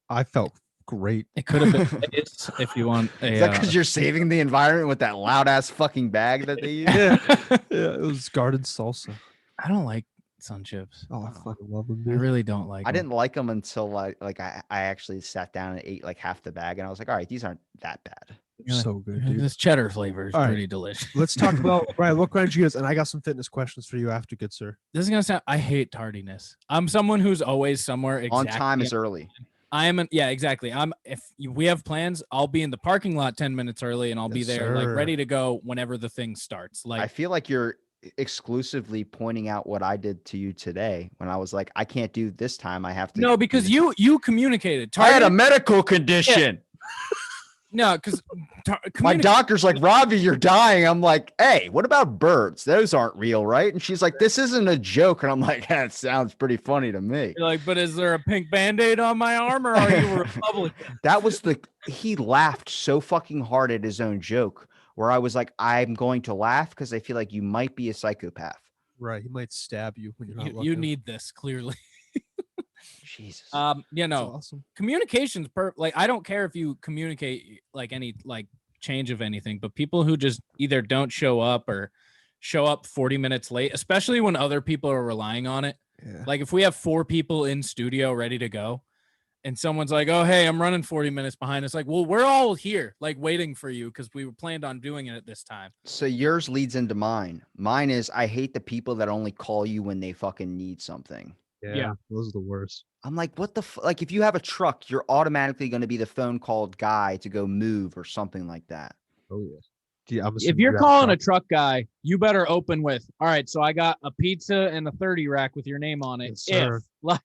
I felt great. It could have been Lay's if you want a. Is that because you're saving the environment with that loud ass fucking bag that they use? Yeah, it was garden salsa. I don't like Sun Chips. Oh, I fucking love them, I dude. really don't like. I them. didn't like them until I actually sat down and ate like half the bag, and I was like, all right, these aren't that bad. They're so good, dude. This cheddar flavor is All right. pretty delicious. Let's talk about right. What grinds you guys? And I got some fitness questions for you after, good sir. This is gonna sound. I hate tardiness. I'm someone who's always somewhere On exactly time is early. yeah, exactly. If we have plans, I'll be in the parking lot 10 minutes early, and I'll be Yes, there like sir. ready to go whenever the thing starts. I Like feel like you're exclusively pointing out what I did to you today when I was like, I can't do this time. I have to. no, because you communicated. I had a Tardiness- medical condition. no, because My doctor's like, Robbie, you're dying. I'm like, hey, what about birds? Those aren't real, right? And she's like, this isn't a joke. And I'm like, that sounds pretty funny to me. You're like, but is there a pink Band-Aid on my arm, or are you a Republican? That was he laughed so fucking hard at his own joke where I was like, I'm going to laugh because I feel like you might be a psychopath. Right, he might stab you when you're not You looking. need this clearly. Jesus. You That's know, awesome. communication's like I don't care if you communicate like any like change of anything, but people who just either don't show up or show up 40 minutes late, especially when other people are relying on it. Yeah. Like if we have 4 people in studio ready to go and someone's like, oh, hey, I'm running 40 minutes behind. It's like, well, we're all here like waiting for you because we were planned on doing it at this time. So yours leads into mine. Mine is I hate the people that only call you when they fucking need something. Yeah, those are the worst. I'm like, what the like if you have a truck, you're automatically going to be the phone called guy to go move or something like that. Oh yeah. Gee, I'm If assuming you're you have calling a truck. truck guy, you better open with, all right, so I got a pizza and a 30 rack with your name on it. Yes, sir. If like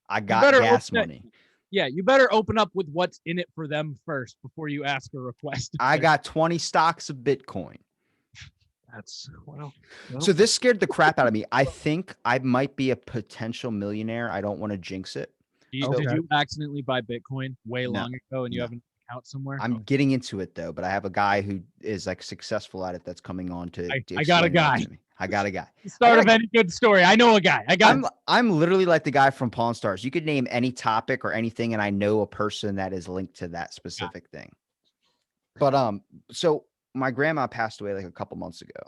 I got better gas open it. money. Yeah, you better open up with what's in it for them first before you ask a request. I got 20 stocks of Bitcoin. That's well. So this scared the crap out of me. I think I might be a potential millionaire. I don't want to jinx it. Did Okay. you accidentally buy Bitcoin way No. long ago and you No. haven't account somewhere? I'm getting into it though, but I have a guy who is like successful at it that's coming on to. I got a explain that guy. to me. I got a guy. The start I of got- any good story. I know a guy. I'm literally like the guy from Pawn Stars. You could name any topic or anything, and I know a person that is linked to that specific thing. But so my grandma passed away like a couple months ago,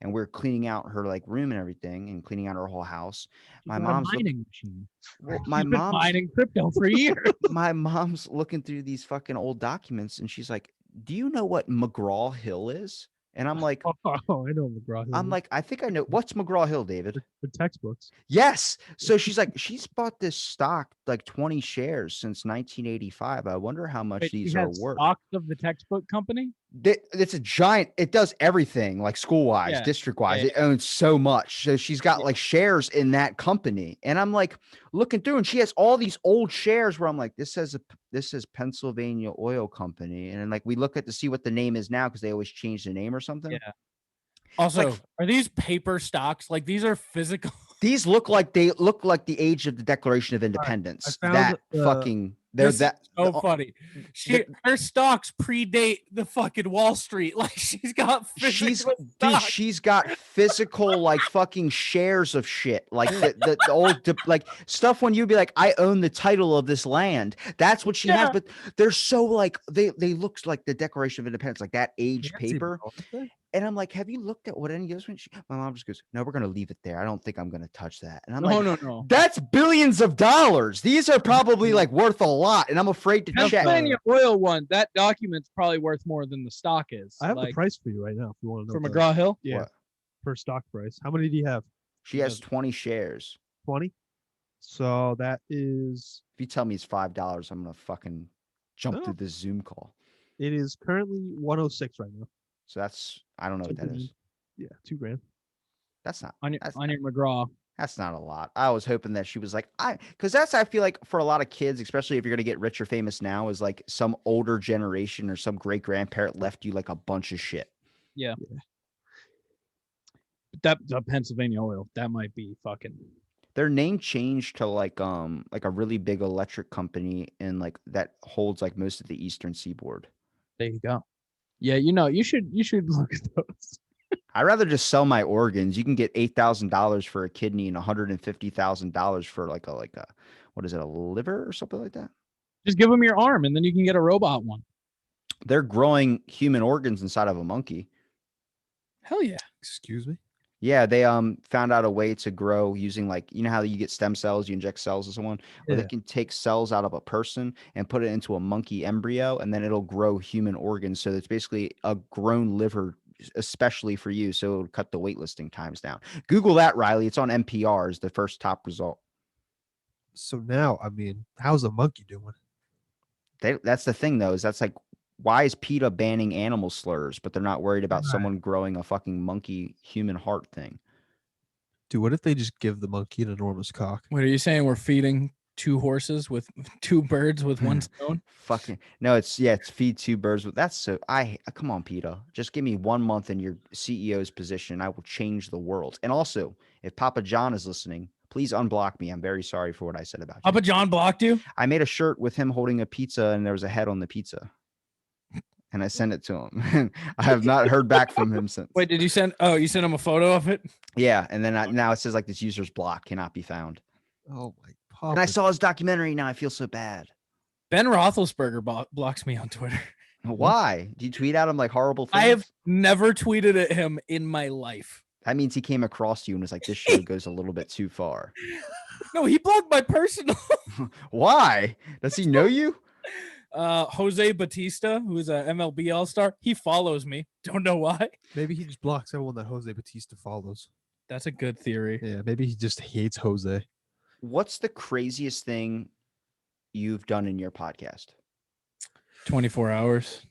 and we're cleaning out her like room and everything, and cleaning out her whole house. My Got a mom's mining machine. my He's been mom's mining crypto for years. my mom's looking through these fucking old documents, and she's like, "Do you know what McGraw Hill is?" And I'm like, Oh, I know McGraw Hill. I'm like, I think I know what's McGraw Hill, David. the textbooks. Yes. So she's like, she's bought this stock, like 20 shares since 1985. I wonder how much Wait, these he are has worth. stocks of the textbook company. It's a giant, it does everything like school wise, Yeah. district wise. Yeah. It owns so much. So she's got like shares in that company. And I'm like looking through, and she has all these old shares where I'm like, this says Pennsylvania Oil Company. And then like we look at to see what the name is now because they always change the name or something. Yeah. Also, like- are these paper stocks? Like these are physical. These look like the age of the Declaration of Independence. found That the- fucking they're This is that so the- funny. Her stocks predate the fucking Wall Street. Like she's got she's physical dude, stocks. she's got physical like fucking shares of shit. Like the old like stuff when you'd be like, I own the title of this land. That's what she has, Yeah. but they're so like they look like the Declaration of Independence, like that age Fancy, paper. bro, aren't they? And I'm like, have you looked at what any of those? My mom just goes, no, we're gonna leave it there. I don't think I'm gonna touch that. And I'm No, like, no. that's billions of dollars. These are probably like worth a lot, and I'm afraid to check. Pennsylvania oil one. That document's probably worth more than the stock is. I have the like, price for you right now if you want to know. for the- McGraw Hill. Yeah. What? Per stock price. How many do you have? She has 20 shares. 20. So that is If you tell me it's $5, I'm gonna fucking jump Oh. through this Zoom call. it is currently 106 right now. So that's I don't know what that is. Yeah, $2,000. That's not On your that's, on your McGraw. that's not a lot. I was hoping that she was like because I feel like for a lot of kids, especially if you're gonna get rich or famous now, is like some older generation or some great grandparent left you like a bunch of shit. That the Pennsylvania oil. That might be fucking. Their name changed to like a really big electric company and like that holds like most of the eastern seaboard. There you go. Yeah, you should look at those. I'd rather just sell my organs. You can get $8,000 for a kidney and $150,000 for like a what is it, a liver or something like that? Just give them your arm, and then you can get a robot one. They're growing human organs inside of a monkey. Hell yeah. Excuse me. Yeah, they found out a way to grow using like you know how you get stem cells, you inject cells to someone, where Yeah. they can take cells out of a person and put it into a monkey embryo, and then it'll grow human organs. So it's basically a grown liver, especially for you. So it'll cut the waitlisting times down. Google that, Riley. It's on NPR. Is the first top result. So now, I mean, how's a monkey doing? That's the thing though. Is that's like why is PETA banning animal slurs, but they're not worried about Right. someone growing a fucking monkey human heart thing? Dude, what if they just give the monkey an enormous cock? What are you saying? We're feeding two horses with two birds with one stone? Fucking no, it's feed two birds with that's so come on, PETA. Just give me 1 month in your CEO's position. I will change the world. And also, if Papa John is listening, please unblock me. I'm very sorry for what I said about you. Papa John blocked you? I made a shirt with him holding a pizza and there was a head on the pizza. And I sent it to him. I have not heard back from him since. Wait, did you send? Oh, you sent him a photo of it? Yeah, and then now it says like this user's block cannot be found. Oh my papa. And I saw his documentary. Now I feel so bad. Ben Roethlisberger blocks me on Twitter. Why? Do you tweet at him like horrible things? I have never tweeted at him in my life. That means he came across you and was like, "This show goes a little bit too far." No, he blocked my personal. Why? Does he know you? Jose Batista, who is a MLB All-Star, he follows me. Don't know why. Maybe he just blocks everyone that Jose Batista follows. That's a good theory. Yeah, maybe he just hates Jose. What's the craziest thing you've done in your podcast? 24 hours.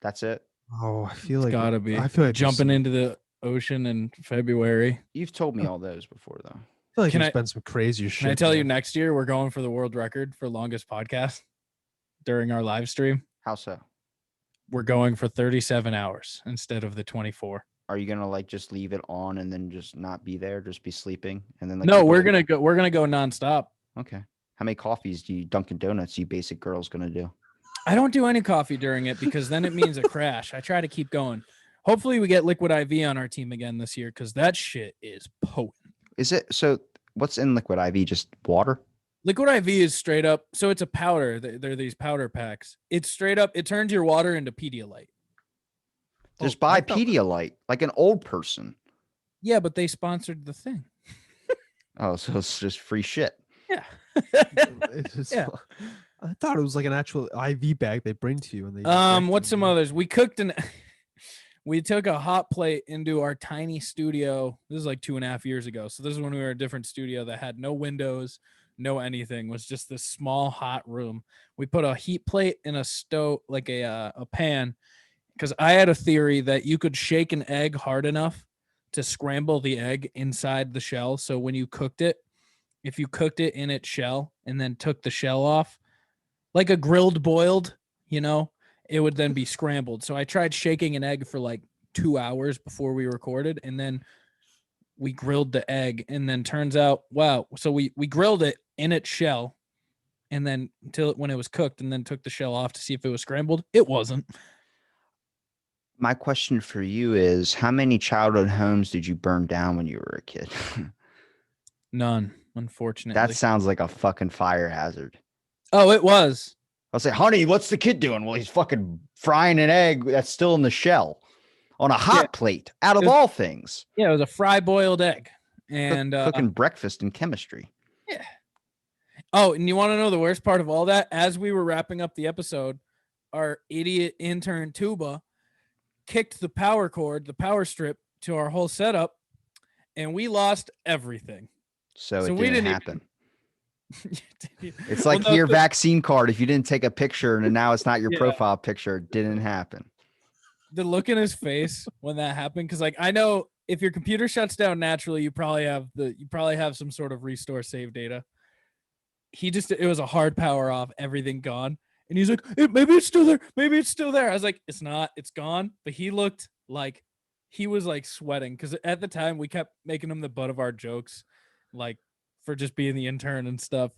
That's it. Oh, I feel It's like gotta be. I feel like Jumping into the ocean in February. You've told me all those before, though. I feel like Can there's I- been some crazier shit. Can I tell you man. next year we're going for the world record for longest podcast during our live stream? How so? We're going for 37 hours instead of the 24. Are you gonna like just leave it on and then just not be there, just be sleeping, and then like No, people we're like- gonna go nonstop. Okay. How many coffees do you Dunkin' Donuts? You basic girls gonna do? I don't do any coffee during it because then it means a crash. I try to keep going. Hopefully we get Liquid IV on our team again this year because that shit is potent. Is it so? What's in Liquid IV? Just water? Liquid IV is straight up. So it's a powder. They're these powder packs. It's straight up. It turns your water into Pedialyte. Just I buy thought- Pedialyte like an old person. Yeah, but they sponsored the thing. Oh, so it's just free shit. Yeah. It's just- Yeah. I thought it was like an actual IV bag they bring to you. And they What's some others? We cooked we took a hot plate into our tiny studio. This is like 2.5 years ago. So this is when we were in a different studio that had no windows, no anything. It was just this small hot room. We put a heat plate in a stove, like a pan, because I had a theory that you could shake an egg hard enough to scramble the egg inside the shell. So when you cooked it, if you cooked it in its shell and then took the shell off, like a grilled boiled, it would then be scrambled. So I tried shaking an egg for like 2 hours before we recorded, and then we grilled the egg, and then turns out, wow. So we grilled it in its shell, and then when it was cooked, and then took the shell off to see if it was scrambled. It wasn't. My question for you is, how many childhood homes did you burn down when you were a kid? None, unfortunately. That sounds like a fucking fire hazard. Oh, it was. I'll say, honey, what's the kid doing? Well, he's fucking frying an egg that's still in the shell on a hot plate, out of all things. Yeah, it was a fry boiled egg. And cooking breakfast in chemistry. Yeah. Oh, and you want to know the worst part of all that? As we were wrapping up the episode, our idiot intern Tuba kicked the power cord, the power strip to our whole setup, and we lost everything. So So it we didn't didn't happen. It's like your vaccine card. If you didn't take a picture and now it's not your profile picture, it didn't happen. The look in his face when that happened, because like I know if your computer shuts down naturally, you probably have some sort of restore save data. It was a hard power off, everything gone. And he's like, maybe it's still there. Maybe it's still there. I was like, it's not, it's gone. But he looked like he was like sweating because at the time we kept making him the butt of our jokes, like for just being the intern and stuff.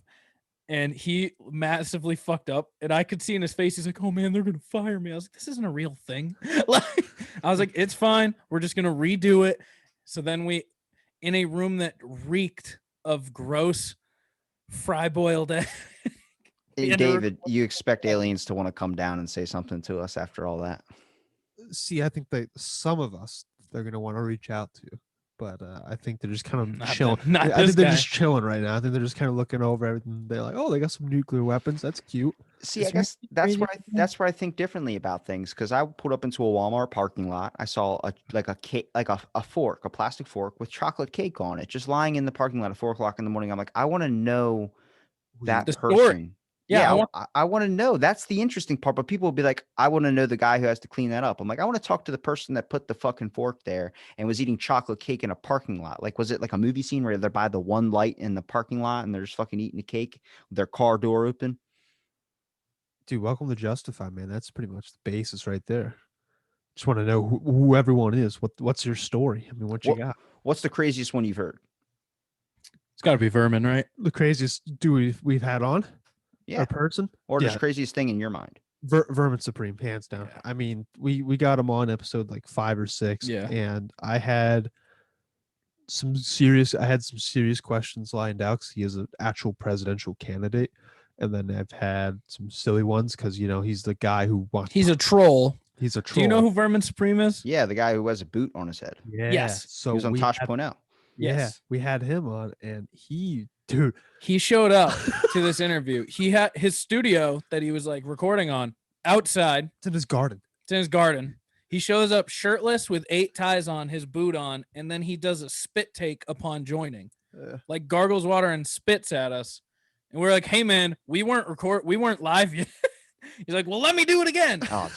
And he massively fucked up. And I could see in his face, he's like, oh man, they're going to fire me. I was like, this isn't a real thing. I was like, it's fine. We're just going to redo it. So then we, in a room that reeked of gross fry boiled egg. Hey, David, you expect aliens to want to come down and say something to us after all that? See, I think some of us they're gonna want to reach out to, but I think they're just kind of chilling. I think they're just chilling right now. I think they're just kind of looking over everything. They're like, oh, they got some nuclear weapons. That's cute. See, I guess that's where I think differently about things, because I pulled up into a Walmart parking lot. I saw a fork, a plastic fork with chocolate cake on it, just lying in the parking lot at 4:00 in the morning. I'm like, I want to know that person. Story. Yeah, I want to know. That's the interesting part. But people will be like, I want to know the guy who has to clean that up. I'm like, I want to talk to the person that put the fucking fork there and was eating chocolate cake in a parking lot. Like, was it like a movie scene where they're by the one light in the parking lot and they're just fucking eating a cake with their car door open? Dude, welcome to Justify, man. That's pretty much the basis right there. Just want to know who everyone is. What's your story? I mean, what you got? What's the craziest one you've heard? It's got to be Vermin, right? The craziest dude we've had on? Yeah. A person? Or just craziest thing in your mind? Vermin Supreme, hands down. Yeah. I mean, we got him on episode like 5 or 6. Yeah. And I had some serious questions lined out because he is an actual presidential candidate. And then I've had some silly ones because, he's the guy who wants. He's a troll. He's a troll. Do you know who Vermin Supreme is? Yeah, the guy who has a boot on his head. Yeah. Yes. So he was on Tosh.0. Yes. We had him on, and he showed up to this interview. He had his studio that he was like recording on outside. It's in his garden. He shows up shirtless with 8 ties on, his boot on, and then he does a spit take upon joining. Like gargles water and spits at us. And we're like, hey man, we weren't live yet. He's like, well, let me do it again. Oh,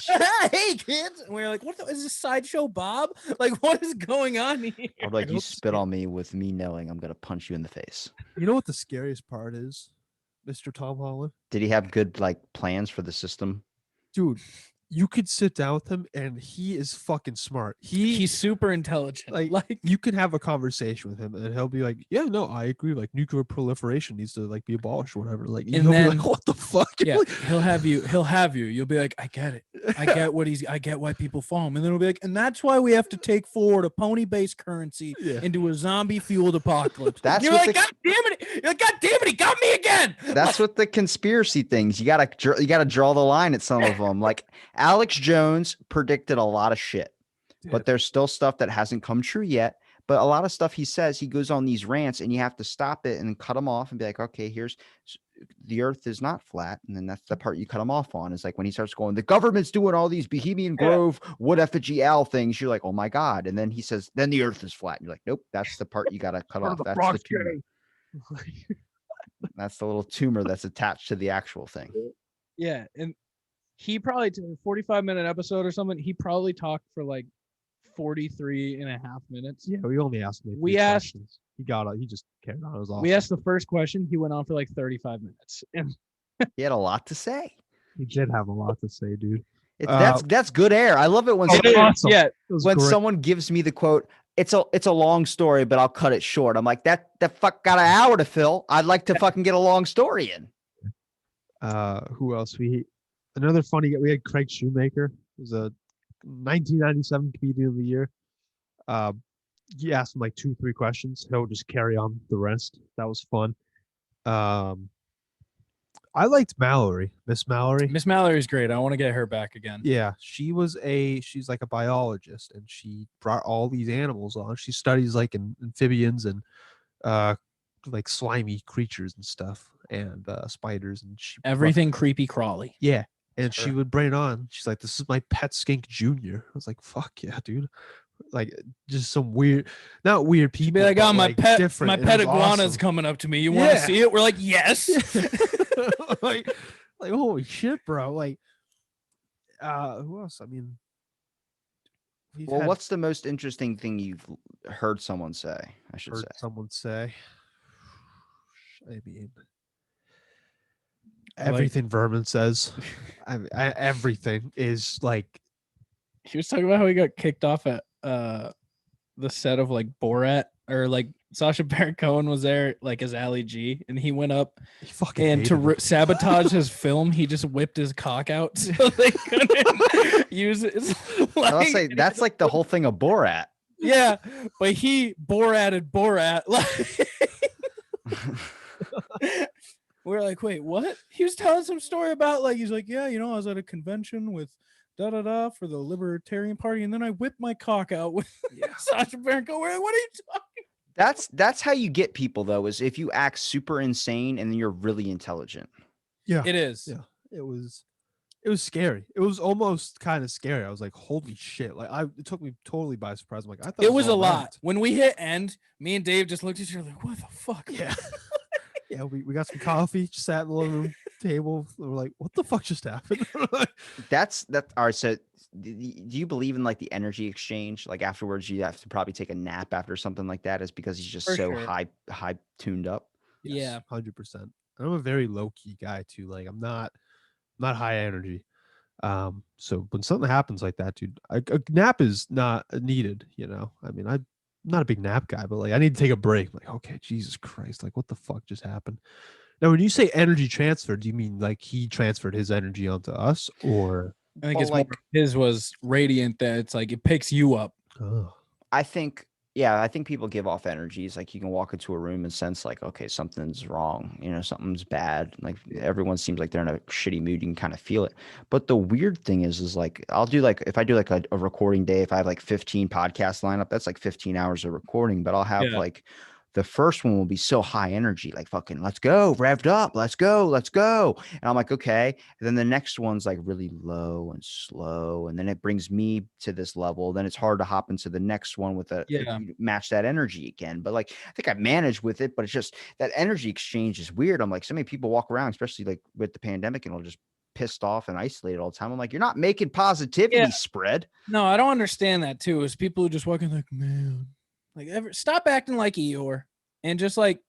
hey kids. And we're like, what is this, Sideshow Bob? Like, what is going on here? Or like, you spit on me with me knowing I'm gonna punch you in the face. You know what the scariest part is, Mr. Tom Holland? Did he have good like plans for the system? Dude, you could sit down with him and he is fucking smart. He's super intelligent. like you can have a conversation with him and he'll be like, yeah, no, I agree. Like nuclear proliferation needs to like be abolished or whatever. Like, And he'll be then- like, what the fuck? yeah, Like, he'll have you. You'll be like, I get it. I get why people fall. And then he'll be like, and that's why we have to take forward a pony-based currency Yeah. into a zombie-fueled apocalypse. That's You're what like, the- God damn it! You're like, God damn it! He got me again. That's what the conspiracy things. You gotta draw the line at some of them. Like Alex Jones predicted a lot of shit, but there's still stuff that hasn't come true yet. But a lot of stuff he says, he goes on these rants, and you have to stop it and cut him off and be like, okay, here's the Earth is not flat, and then that's the part you cut him off on. Is like when he starts going, the government's doing all these Bohemian Grove wood effigy owl things. You're like, oh my god, and then he says, then the Earth is flat. And you're like, nope, that's the part you gotta cut off. That's the tumor. That's the little tumor that's attached to the actual thing. Yeah, and he probably did a 45-minute episode or something. He probably talked for like 43 and a half minutes. yeah, we only asked him. We three asked- questions. He just carried on. It was awesome. We asked the first question. He went on for like 35 minutes. And He had a lot to say. He did have a lot to say, dude. That's good air. I love it when It is. someone, Awesome. yeah, It was when great. someone gives me the quote. It's a long story, but I'll cut it short. I'm like, that fuck got an hour to fill. I'd like to fucking get a long story in. Who else? Another funny guy. We had Craig Shoemaker. He was a 1997 comedian of the year. You asked him like 2-3 questions. He'll just carry on the rest. That was fun. I liked Mallory, Miss Mallory. Miss Mallory's great. I want to get her back again. Yeah, she's like a biologist, and she brought all these animals on. She studies like amphibians and like slimy creatures and stuff, and spiders, and Everything creepy crawly. Yeah, and she Sure. would bring it on. She's like, "This is my pet skink Junior." I was like, "Fuck yeah, dude!" Like just some weird, not weird people. Be like, but, oh, my pet different, and it pet was iguana's awesome. coming up to me. You want to Yeah. see it? We're like, yes. like holy shit, bro! Like, who else? I mean, we've Well, had- what's the most interesting thing you've heard someone say? I should heard say. someone say? I mean, Like- everything Vermin says. Everything is like, He was talking about how he got kicked off at the set of like Borat, or like Sacha Baron Cohen was there like as Ali G, and he went up he fucking and to hated him. sabotage his film, he just whipped his cock out so they couldn't use it. I'll say that's like the whole thing of Borat. yeah, but he Borated Borat. We're like, wait, what? He was telling some story about like he's like, yeah, I was at a convention with da da da for the Libertarian Party, and then I whipped my cock out with Sacha Baron Cohen. We're like, what are you talking? That's how you get people though, is if you act super insane and then you're really intelligent. Yeah, It is. Yeah. it was scary. It was almost kind of scary. I was like, holy shit! Like, it took me totally by surprise. I'm like, I thought It was a all lot. right. When we hit end, me and Dave just looked at each other like, what the fuck? Yeah. Yeah, we got some coffee, just sat in the living room table. And we're like, what the fuck just happened? That's all right. So do you believe in like the energy exchange? Like afterwards, you have to probably take a nap after something like that, is because he's just For so sure. high tuned up. Yeah. 100%. I'm a very low key guy too. Like, I'm not high energy. So when something happens like that, dude, a nap is not needed. I mean, I'm not a big nap guy, but like I need to take a break. Like, okay, Jesus Christ, like what the fuck just happened? Now, when you say energy transfer, do you mean like he transferred his energy onto us, or? I think Well, it's like- more his was radiant, that it's like it picks you up. Oh, I think people give off energies. Like you can walk into a room and sense like, okay, something's wrong. Something's bad. Like everyone seems like they're in a shitty mood. You can kind of feel it. But the weird thing is like, I'll do like, if I do like a recording day, if I have like 15 podcasts lineup, that's like 15 hours of recording, but I'll have Yeah. like, the first one will be so high energy, like fucking, let's go, revved up, let's go. And I'm like, okay. And then the next one's like really low and slow. And then it brings me to this level. Then it's hard to hop into the next one with match that energy again. But like, I think I managed with it, but it's just that energy exchange is weird. I'm like, so many people walk around, especially like with the pandemic, and all just pissed off and isolated all the time. I'm like, you're not making positivity spread. No, I don't understand that too. Is people who just walking like, man, like stop acting like Eeyore and just like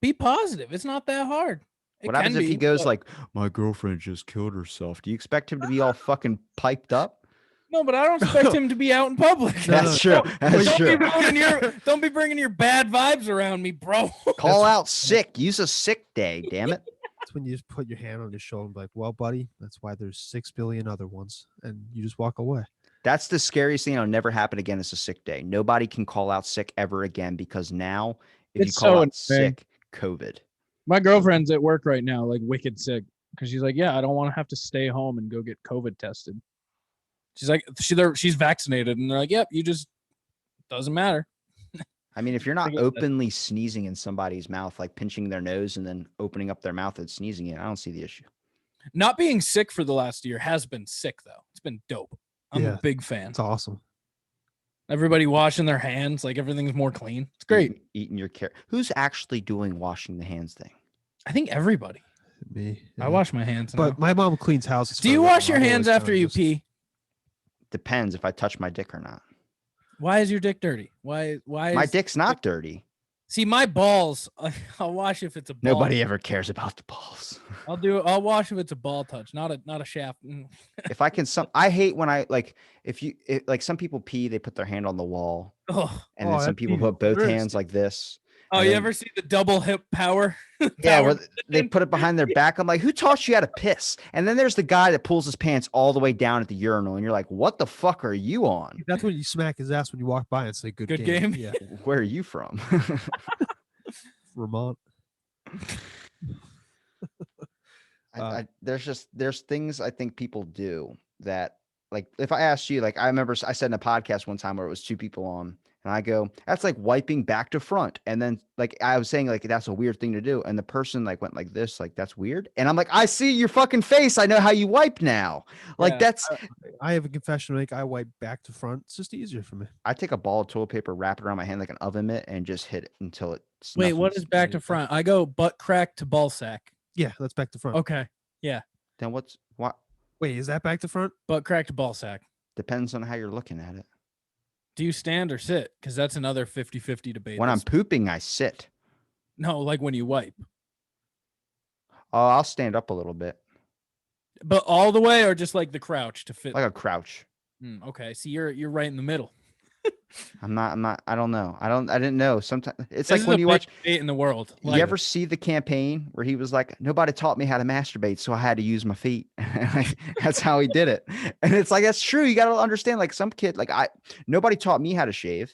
be positive. It's not that hard. What can happens if he be, goes but- like, my girlfriend just killed herself? Do you expect him to be all fucking piped up? No, but I don't expect him to be out in public. That's true. That's Don't true. be don't be bringing your bad vibes around me, bro. Call out sick. Use a sick day. Damn it. That's when you just put your hand on his shoulder and be like, well, buddy, that's why there's 6 billion other ones. And you just walk away. That's the scariest thing that'll never happen again. Is a sick day. Nobody can call out sick ever again because now if It's you call so out annoying. sick, COVID. My girlfriend's at work right now, like wicked sick, because she's like, yeah, I don't want to have to stay home and go get COVID tested. She's like, she's vaccinated, and they're like, yep, you just doesn't matter. I mean, if you're not get that. openly sneezing in somebody's mouth, like pinching their nose and then opening up their mouth and sneezing it, I don't see the issue. Not being sick for the last year has been sick though. It's been dope. I'm Yeah. a big fan. It's awesome. Everybody washing their hands, like everything's more clean. It's great. Eating your care. Who's actually doing washing the hands thing? I think everybody. Me. I yeah. wash my hands. But now. my mom cleans houses. Do for you a living. wash your I'm hands always after kinda you just- pee? Depends if I touch my dick or not. Why is your dick dirty? Why? My Is, dick's not dirty. See, my balls. I'll wash if it's a ball. Nobody ever cares about the balls. I'll wash if it's a ball touch, not a shaft. If I can, I hate when I like like some people pee, they put their hand on the wall, Oh, and then Oh, some that people pee put both hurts. hands like this. oh, And you then- ever see the double hip power? Yeah, Power where they put it behind their back. I'm like, who taught you how to piss? And then there's the guy that pulls his pants all the way down at the urinal, and you're like, what the fuck are you on? That's when you smack his ass when you walk by and say, good, Good game. game? Yeah. Where are you from? Vermont. There's things I think people do that, like, if I asked you, like, I remember I said in a podcast one time where it was two people on, and I go, that's like wiping back to front. And then, like, I was saying, like, that's a weird thing to do. And the person, like, went like this, like, that's weird. And I'm like, I see your fucking face. I know how you wipe now. Like, Yeah. that's, I have a confession to make. I wipe back to front. It's just easier for me. I take a ball of toilet paper, wrap it around my hand like an oven mitt, and just hit it until it's. Wait, what nothing's- is back to front? I go butt crack to ball sack. Yeah, that's back to front. Okay, Then what? Wait, is that back to front? butt crack to ball sack. Depends on how you're looking at it. Do you stand or sit? Because that's another 50-50 debate. When I'm That's- pooping, I sit. no, like when you wipe, Oh, I'll stand up a little bit, but all the way or just like the crouch to fit. like a crouch. Okay, see, you're right in the middle. I'm not. I don't know. I didn't know. Sometimes it's This like is when a you big watch. debate in the world. You Like, ever see the campaign where he was like, nobody taught me how to masturbate, so I had to use my feet. Like, that's how he did it. And it's like, that's true. You got to understand, like, some kid, like, nobody taught me how to shave.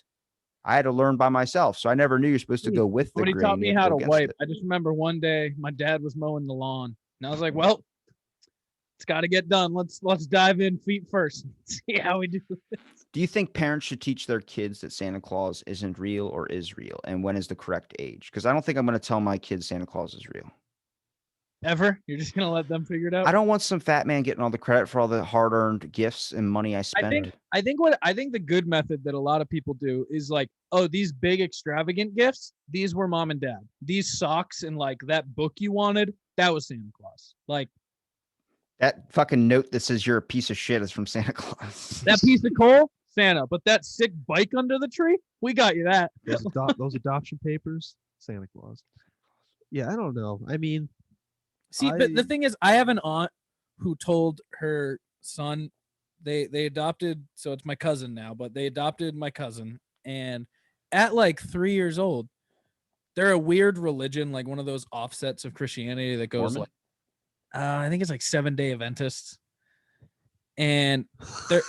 I had to learn by myself. So I never knew you're supposed to go with the Somebody grain. taught you me had how go to against wipe. it. I just remember one day my dad was mowing the lawn, and I was like, "Well, it's got to get done. Let's dive in feet first. See how we do this." Do you think parents should teach their kids that Santa Claus isn't real or is real? And when is the correct age? Because I don't think I'm going to tell my kids Santa Claus is real. Ever? You're just gonna let them figure it out? I don't want some fat man getting all the credit for all the hard-earned gifts and money I I spend. think the good method that a lot of people do is like, oh, these big extravagant gifts, these were mom and dad. These socks and like that book you wanted, that was Santa Claus. Like That fucking note that says you're a piece of shit is from Santa Claus. that piece of coal, Santa. But that sick bike under the tree, we got you that. Those adoption papers, Santa Claus. Yeah, I don't know. I mean, see, but the I- thing is, I have an aunt who told her son they adopted. So it's my cousin now, but they adopted my cousin, and at like 3 years old, they're a weird religion, like one of those offsets of Christianity that goes Mormon? like, I think it's like 7-day Adventists, and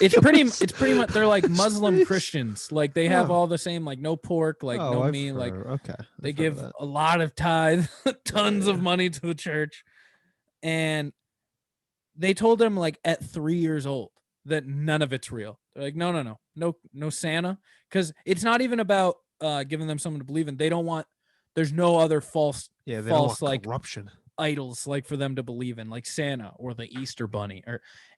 it's pretty much they're like Muslim Christians. Like they have Oh. all the same, like no pork, like no I've meat, like heard- okay. they I've heard give of that. a lot of tithe, tons of Yeah. money to the church, and they told him like at 3 years old that none of it's real. They're like, no Santa, because it's not even about giving them something to believe in. They don't want. There's no other false Yeah, they false, don't want like, corruption. idols like for them to believe in, like Santa or the Easter Bunny,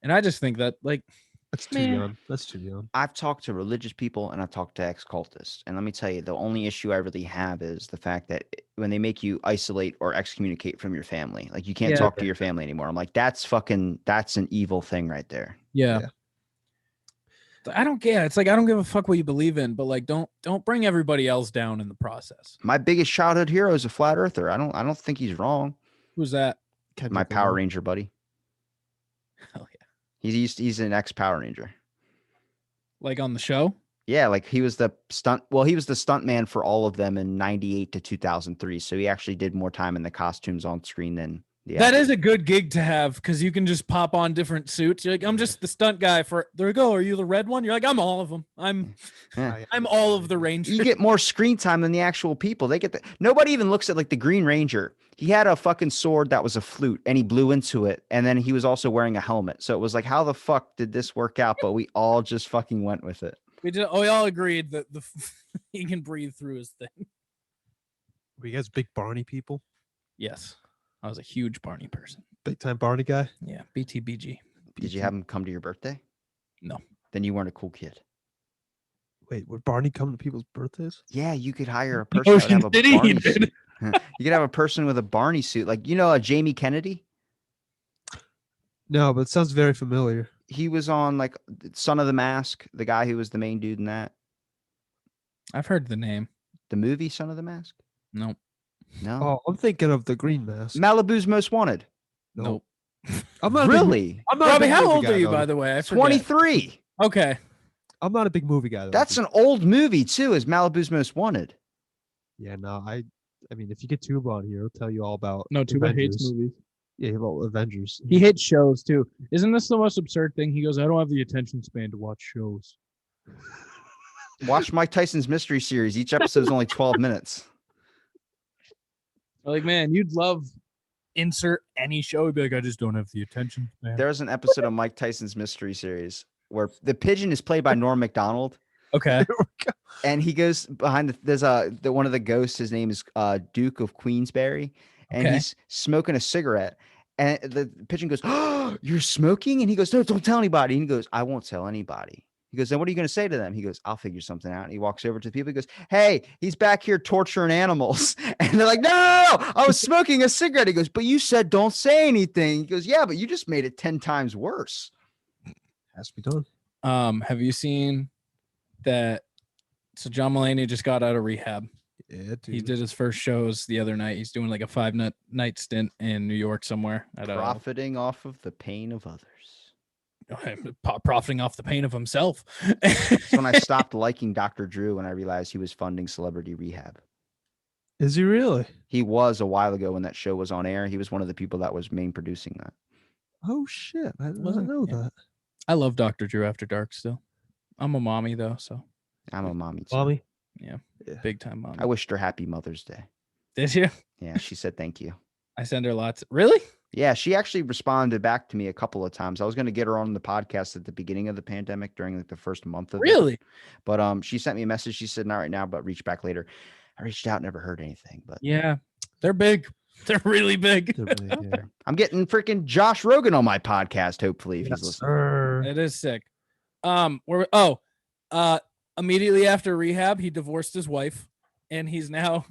and I just think that like That's too man. young. That's too young. I've talked to religious people and I've talked to ex-cultists. And let me tell you, the only issue I really have is the fact that when they make you isolate or excommunicate from your family, like you can't Yeah. talk to your family anymore. I'm like, that's an evil thing right there. yeah. Yeah. I don't care. It's like I don't give a fuck what you believe in, but like don't bring everybody else down in the process. My biggest childhood hero is a flat earther. I don't think he's wrong. Who's that? Kendrick My Power Lamar. Ranger buddy. Hell yeah. He's an ex Power Ranger. Like on the show? Yeah, like he was the stunt man for all of them in 98 to 2003. So he actually did more time in the costumes on screen than the That actors. is a good gig to have because you can just pop on different suits. You're like, I'm just the stunt guy for. There we go. Are you the red one? You're like, I'm all of them. Yeah. I'm all of the Rangers. You get more screen time than the actual people. They get nobody even looks at like the Green Ranger. He had a fucking sword that was a flute and he blew into it. And then he was also wearing a helmet. So it was like, how the fuck did this work out? But we all just fucking went with it. We all agreed that he can breathe through his thing. Were you guys big Barney people? Yes, I was a huge Barney person. Big time Barney guy? Yeah, BTBG. Did you have him come to your birthday? No. Then you weren't a cool kid. Wait, would Barney come to people's birthdays? Yeah, you could hire a person that would Ocean have a City, he Barney did. suit. You could have a person with a Barney suit. Like, a Jamie Kennedy? No, but it sounds very familiar. He was on like Son of the Mask, the guy who was the main dude in that. I've heard the name. The movie Son of the Mask? Nope. No. Oh, I'm thinking of the Green Mask. Malibu's Most Wanted. Nope. I'm not a big- Really? I'm not a Robbie, big how movie old guy, are you, though. by the way? I forget. 23. Okay. I'm not a big movie guy. Though. That's an old movie too, is Malibu's Most Wanted. Yeah, no, I mean, if you get Tuba on here, he'll tell you all about. No, Tuba hates Avengers. movies. Yeah, about Avengers. He hates shows too. Isn't this the most absurd thing? He goes, I don't have the attention span to watch shows. Watch Mike Tyson's Mystery Series. Each episode is only 12 minutes. Like, man, you'd love insert any show. He'd be like, I just don't have the attention span. There's an episode of Mike Tyson's Mystery Series where the pigeon is played by Norm Macdonald. Okay. And he goes behind there's one of the ghosts, his name is Duke of Queensberry, and Okay. he's smoking a cigarette. And the pigeon goes, "Oh, you're smoking?" And he goes, "No, don't tell anybody." And he goes, "I won't tell anybody." He goes, "Then what are you going to say to them?" He goes, "I'll figure something out." And he walks over to the people. He goes, "Hey, he's back here torturing animals." And they're like, "No, I was smoking a cigarette." He goes, "But you said don't say anything." He goes, "Yeah, but you just made it 10 times worse." Has to be done. Have you seen that? So John Mulaney just got out of rehab. Yeah, dude. He did his first shows the other night. He's doing like a 5-night stint in New York somewhere. At Profiting off of the pain of others. profiting off the pain of himself. That's when I stopped liking Dr. Drew when I realized he was funding celebrity rehab. Is he really? He was a while ago when that show was on air. He was one of the people that was main producing that. Oh shit! I didn't know Yeah. that. I love Dr. Drew After Dark still. I'm a mommy though, so I'm a mommy too. Mommy. big time mommy. I wished her happy Mother's Day. Did you? Yeah, she said thank you. I send her lots. Really? Yeah, she actually responded back to me a couple of times. I was going to get her on the podcast at the beginning of the pandemic during like the first month of it. Really? But she sent me a message. She said, "Not right now, but reach back later." I reached out, never heard anything. But Yeah. They're big. They're really big. They're big, yeah. I'm getting freaking Josh Rogan on my podcast. Hopefully, if Yes, he's listening. sir. It is sick. Immediately after rehab, he divorced his wife, and he's now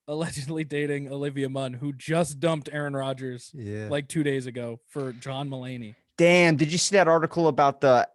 allegedly dating Olivia Munn, who just dumped Aaron Rodgers Yeah. like 2 days ago for John Mulaney. Damn, did you see that article about the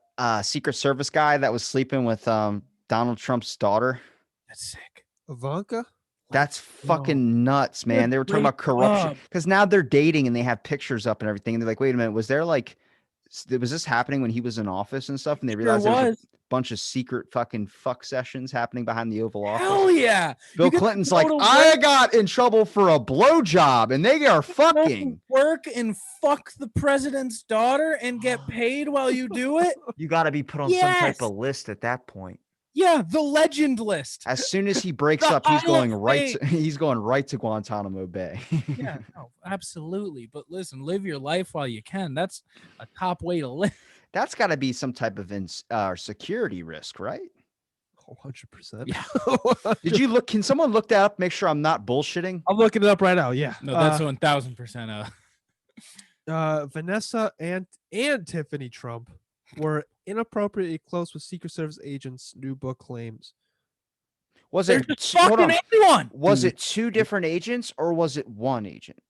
Secret Service guy that was sleeping with Donald Trump's daughter? That's sick. Ivanka. That's fucking nuts, man. They were talking about corruption because now they're dating and they have pictures up and everything. And they're like, wait a minute, was this happening when he was in office and stuff? And they realized there was a bunch of secret fucking fuck sessions happening behind the Oval Office. Hell yeah. Bill You get to Clinton's go like, to I work- got in trouble for a blowjob and they are fucking. Work and fuck the president's daughter and get paid while you do it? You got to be put on some type Yes. of list at that point. Yeah, the legend list. As soon as he breaks The up, he's Hall of going right. Fame. He's going right to Guantanamo Bay. Yeah, no, absolutely. But listen, live your life while you can. That's a top way to live. That's got to be some type of security risk, right? 100%. Yeah. Did you look? Can someone look that up? Make sure I'm not bullshitting. I'm looking it up right now. Yeah. No, that's 1000%. Vanessa and Tiffany Trump were inappropriately close with Secret Service agents. New book claims. Was They're it? just hold fucking on. anyone. Was it two different agents or was it one agent?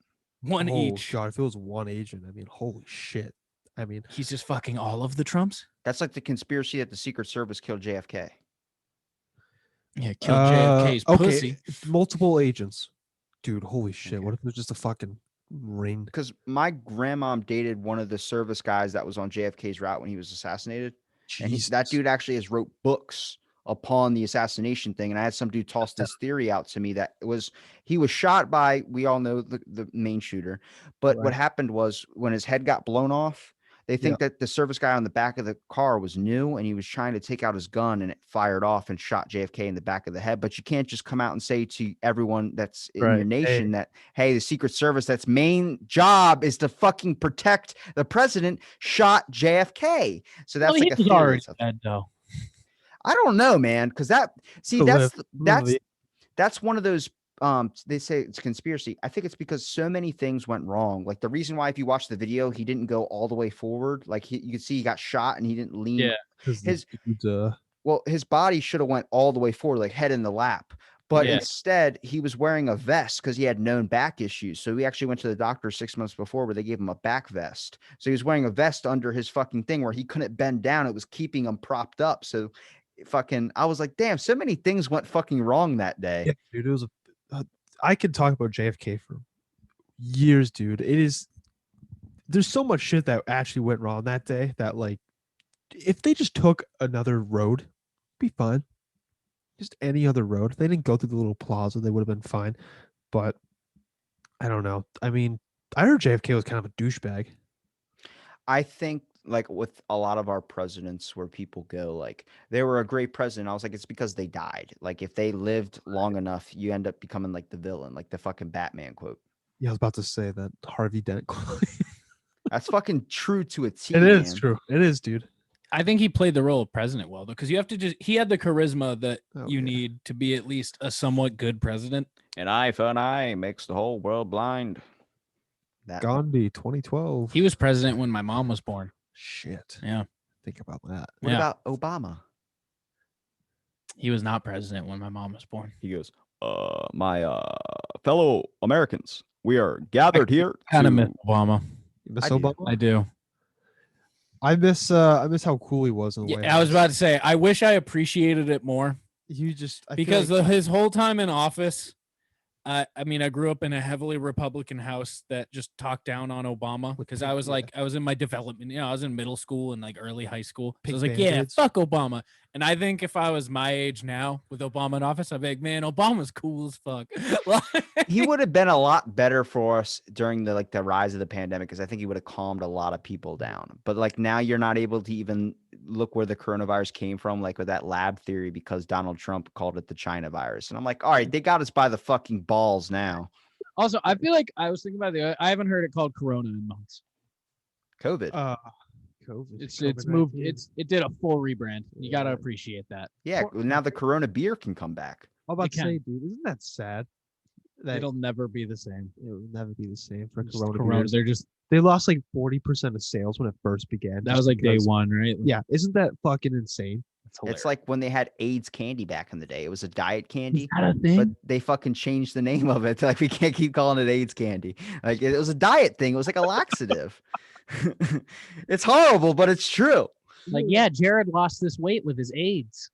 One Oh, each. God, if it was one agent, I mean, holy shit. I mean, He's just fucking all of the Trumps. That's like the conspiracy that the Secret Service killed JFK. Yeah, killed JFK's okay, pussy. multiple agents. Dude, holy shit. What if it was just a fucking ring. Because my grandmom dated one of the service guys that was on JFK's route when he was assassinated. And that dude actually has wrote books upon the assassination thing. And I had some dude toss this theory out to me that he was shot by, we all know the main shooter. But what happened was when his head got blown off, they think that the service guy on the back of the car was new and he was trying to take out his gun and it fired off and shot JFK in the back of the head. But you can't just come out and say to everyone that's in your nation that, hey, the Secret Service, that's main job is to fucking protect the president, shot JFK. So that's like a theory. Already dead, though. I don't know, man. Cause that's one of those, they say it's conspiracy. I think it's because so many things went wrong. Like the reason why, if you watch the video, he didn't go all the way forward. Like you can see he got shot and he didn't lean. Yeah. His body should have went all the way forward, like head in the lap. But instead he was wearing a vest because he had known back issues. So he actually went to the doctor 6 months before where they gave him a back vest. So he was wearing a vest under his fucking thing where he couldn't bend down. It was keeping him propped up. So I was like, damn, so many things went fucking wrong that day. Yeah, dude, it was I could talk about JFK for years, dude. There's so much shit that actually went wrong that day that, like, if they just took another road, it'd be fine. Just any other road. If they didn't go through the little plaza, they would have been fine. But I don't know. I mean, I heard JFK was kind of a douchebag. I think, like with a lot of our presidents where people go like they were a great president, I was like, it's because they died. Like if they lived long enough, you end up becoming like the villain, like the fucking Batman quote. Yeah, I was about to say that Harvey Dent quote. That's fucking true to a T. It is true. It is, dude. I think he played the role of president well, though, because you have to he had the charisma that you need to be at least a somewhat good president. An eye for an eye makes the whole world blind. Gandhi, 2012. He was president when my mom was born. Shit. Yeah. Think about that. What about Obama? He was not president when my mom was born. He goes, my fellow Americans, we are gathered here. Kind of miss Obama. You miss Obama? I do. I miss how cool he was in the White House. I was about to say, I wish I appreciated it more. Because his whole time in office, I mean, I grew up in a heavily Republican house that just talked down on Obama because I was like, I was in my development, I was in middle school and like early high school. So I was like, yeah, fuck Obama. And I think if I was my age now with Obama in office, I'd be like, man, Obama's cool as fuck. He would have been a lot better for us during the rise of the pandemic because I think he would have calmed a lot of people down. But like now you're not able to even look where the coronavirus came from, like with that lab theory, because Donald Trump called it the China virus. And I'm like, all right, they got us by the fucking balls now. Also, I feel like I was thinking about I haven't heard it called Corona in months. COVID. COVID. It's moved. It did a full rebrand. You got to appreciate that. Yeah. Now the Corona beer can come back. I'm about to say, dude, isn't that sad? It'll never be the same. It will never be the same for Corona. They lost like 40% of sales when it first began. That was like day one, right? Yeah. Isn't that fucking insane? It's like when they had AIDS candy back in the day. It was a diet candy, thing? but they fucking changed the name of it. Like we can't keep calling it AIDS candy. Like it was a diet thing. It was like a laxative. It's horrible, but it's true. Like, yeah, Jared lost this weight with his AIDS.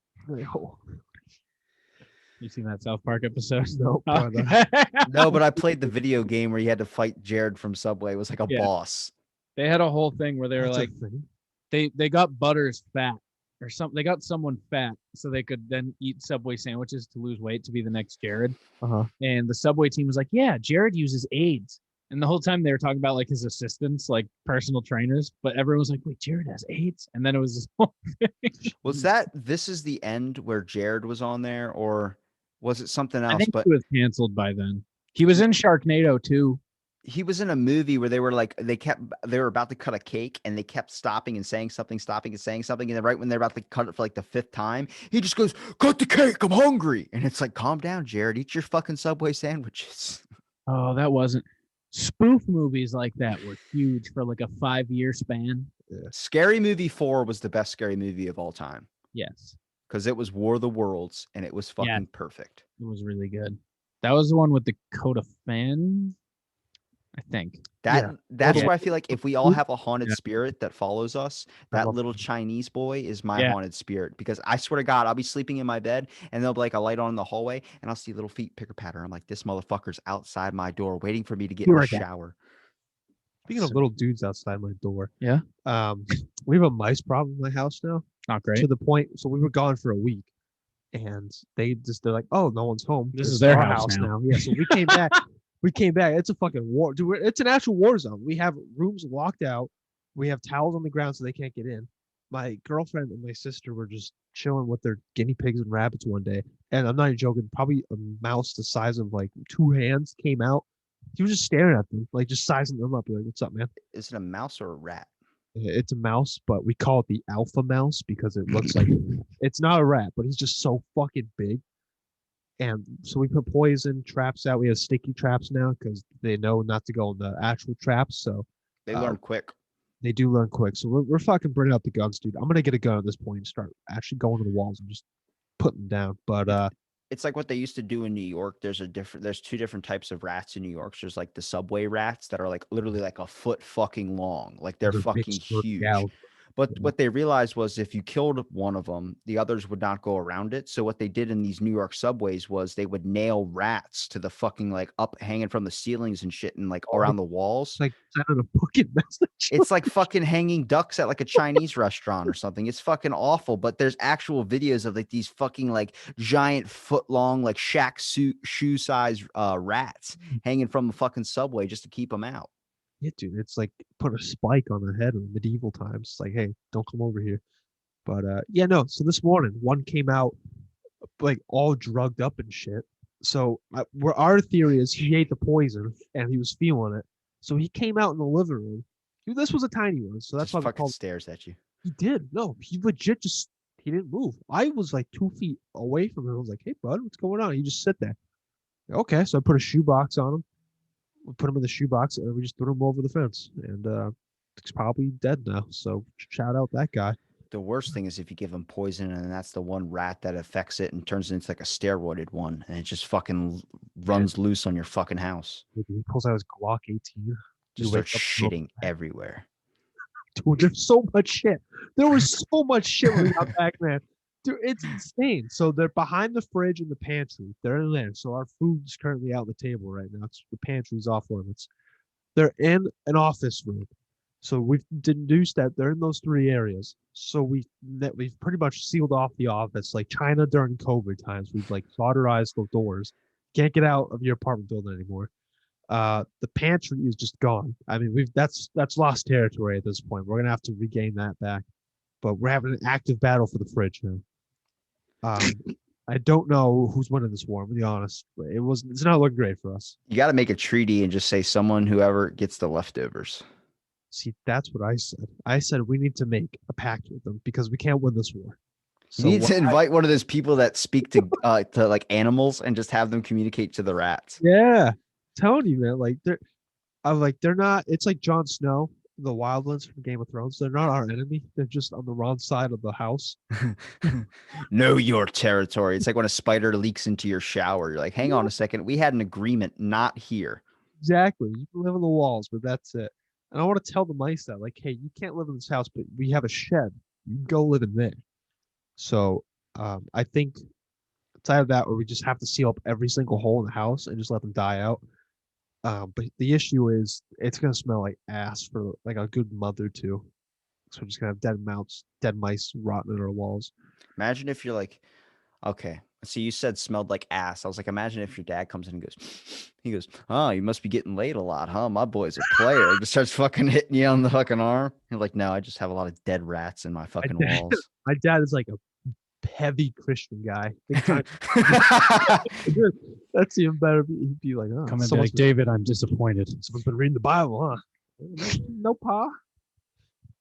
You seen that South Park episode? No. No, but I played the video game where you had to fight Jared from Subway. It was like a boss. They had a whole thing where they were like, they got Butters fat or something. They got someone fat so they could then eat Subway sandwiches to lose weight to be the next Jared. And the Subway team was like, yeah, Jared uses AIDS. And the whole time they were talking about like his assistants, like personal trainers, but everyone was like, wait, Jared has AIDS? And then it was this whole thing. Was This Is the End where Jared was on there, or was it something else? I think he was canceled by then. He was in Sharknado too. He was in a movie where they were like, they were about to cut a cake and they kept stopping and saying something, stopping and saying something. And then right when they're about to cut it for like the 5th time, he just goes, cut the cake, I'm hungry. And it's like, calm down, Jared, eat your fucking Subway sandwiches. Oh, that wasn't. Spoof movies like that were huge for like a 5-year span. Yeah. Scary Movie 4 was the best scary movie of all time. Yes. Because it was War of the Worlds and it was fucking perfect. It was really good. That was the one with the coat of fan, I think. That's where I feel like if we all have a haunted spirit that follows us, that little Chinese boy is my haunted spirit. Because I swear to God, I'll be sleeping in my bed and there'll be like a light on in the hallway and I'll see little feet picker patter. I'm like, this motherfucker's outside my door waiting for me to get in the shower. Speaking of little dudes outside my door, Yeah. We have a mice problem in my house now. Not great. To the point, so we were gone for a week, and they're like, oh, no one's home. This is their our house now. Yeah, so we came back. We came back. It's a fucking war, dude. It's an actual war zone. We have rooms locked out. We have towels on the ground so they can't get in. My girlfriend and my sister were just chilling with their guinea pigs and rabbits one day, and I'm not even joking. Probably a mouse the size of like 2 hands came out. He was just staring at them, like just sizing them up. Like, what's up, man? Is it a mouse or a rat? It's a mouse, but we call it the alpha mouse because it looks like it's not a rat, but he's just so fucking big. And so we put poison traps out. We have sticky traps now because they know not to go in the actual traps. So They learn quick. they do learn quick. So we're fucking bringing up the guns, dude. I'm gonna get a gun at this point and start actually going to the walls and just putting them down. But It's like what they used to do in New York. There's 2 different types of rats in New York. There's like the subway rats that are like literally like a foot fucking long. Like they're big fucking squirt huge. gal. But Yeah. what they realized was if you killed one of them, the others would not go around it. So what they did in these New York subways was they would nail rats to the fucking like up hanging from the ceilings and shit and like around the walls. It's like sending a fucking message. It's like fucking hanging ducks at like a Chinese restaurant or something. It's fucking awful. But there's actual videos of like these fucking like giant foot long, like shoe size rats hanging from the fucking subway just to keep them out. Yeah, dude, it's like put a spike on their head in medieval times. It's like, hey, don't come over here. But yeah, no. So this morning, one came out like all drugged up and shit. So where our theory is he ate the poison and he was feeling it. So he came out in the living room. Dude, this was a tiny one, so that's Just why we fucking called. stares at you. He did. No, he legit just he didn't move. I was like 2 feet away from him. I was like, hey, bud, what's going on? He just sit there. Okay, so I put a shoebox on him. We put him in the shoebox and we just threw him over the fence. And he's probably dead now. So shout out that guy. The worst thing is if you give him poison and that's the one rat that affects it and turns it into like a steroided one and it just fucking runs loose on your fucking house. He pulls out his Glock 18. Just You starts wake up, shitting everywhere. dude, there's so much shit. There was so much shit when we got back, man. Dude, it's insane. So they're behind the fridge and the pantry. They're in there. So our food's currently out on the table right now. The pantry's off limits. They're in an office room. So we've deduced that they're in those 3 areas. So we've pretty much sealed off the office like China during COVID times. We've like solderized the doors. Can't get out of your apartment building anymore. The pantry is just gone. I mean, that's lost territory at this point. We're gonna have to regain that back. But we're having an active battle for the fridge now. I don't know who's winning this war. I'm gonna be honest. It's not looking great for us. You got to make a treaty and just say whoever gets the leftovers. See, that's what I said. I said we need to make a pact with them because we can't win this war. You need to invite one of those people that speak to like animals and just have them communicate to the rats. Yeah, telling you, man. Like they're not. It's like Jon Snow, the wildlands from Game of Thrones. They're not our enemy. They're just on the wrong side of the house. Know your territory. It's like when a spider leaks into your shower. You're like, hang on a second. We had an agreement, not here. Exactly. You can live on the walls, but that's it. And I want to tell the mice that, like, hey, you can't live in this house, but we have a shed. You can go live in there. So I think it's either that or we just have to seal up every single hole in the house and just let them die out. But the issue is it's gonna smell like ass for like a good month or two. So we're just gonna have dead mice rotting in our walls. Imagine if you're like, okay, see, you said smelled like ass. I was like, imagine if your dad comes in and goes, oh, you must be getting laid a lot, huh? My boy's a player. He just starts fucking hitting you on the fucking arm. You're like, no, I just have a lot of dead rats in my fucking walls. My dad is like a heavy Christian guy. That's even better. He'd be like, oh, Come in like, David, I'm disappointed. Someone's been reading the Bible, huh? No, pa.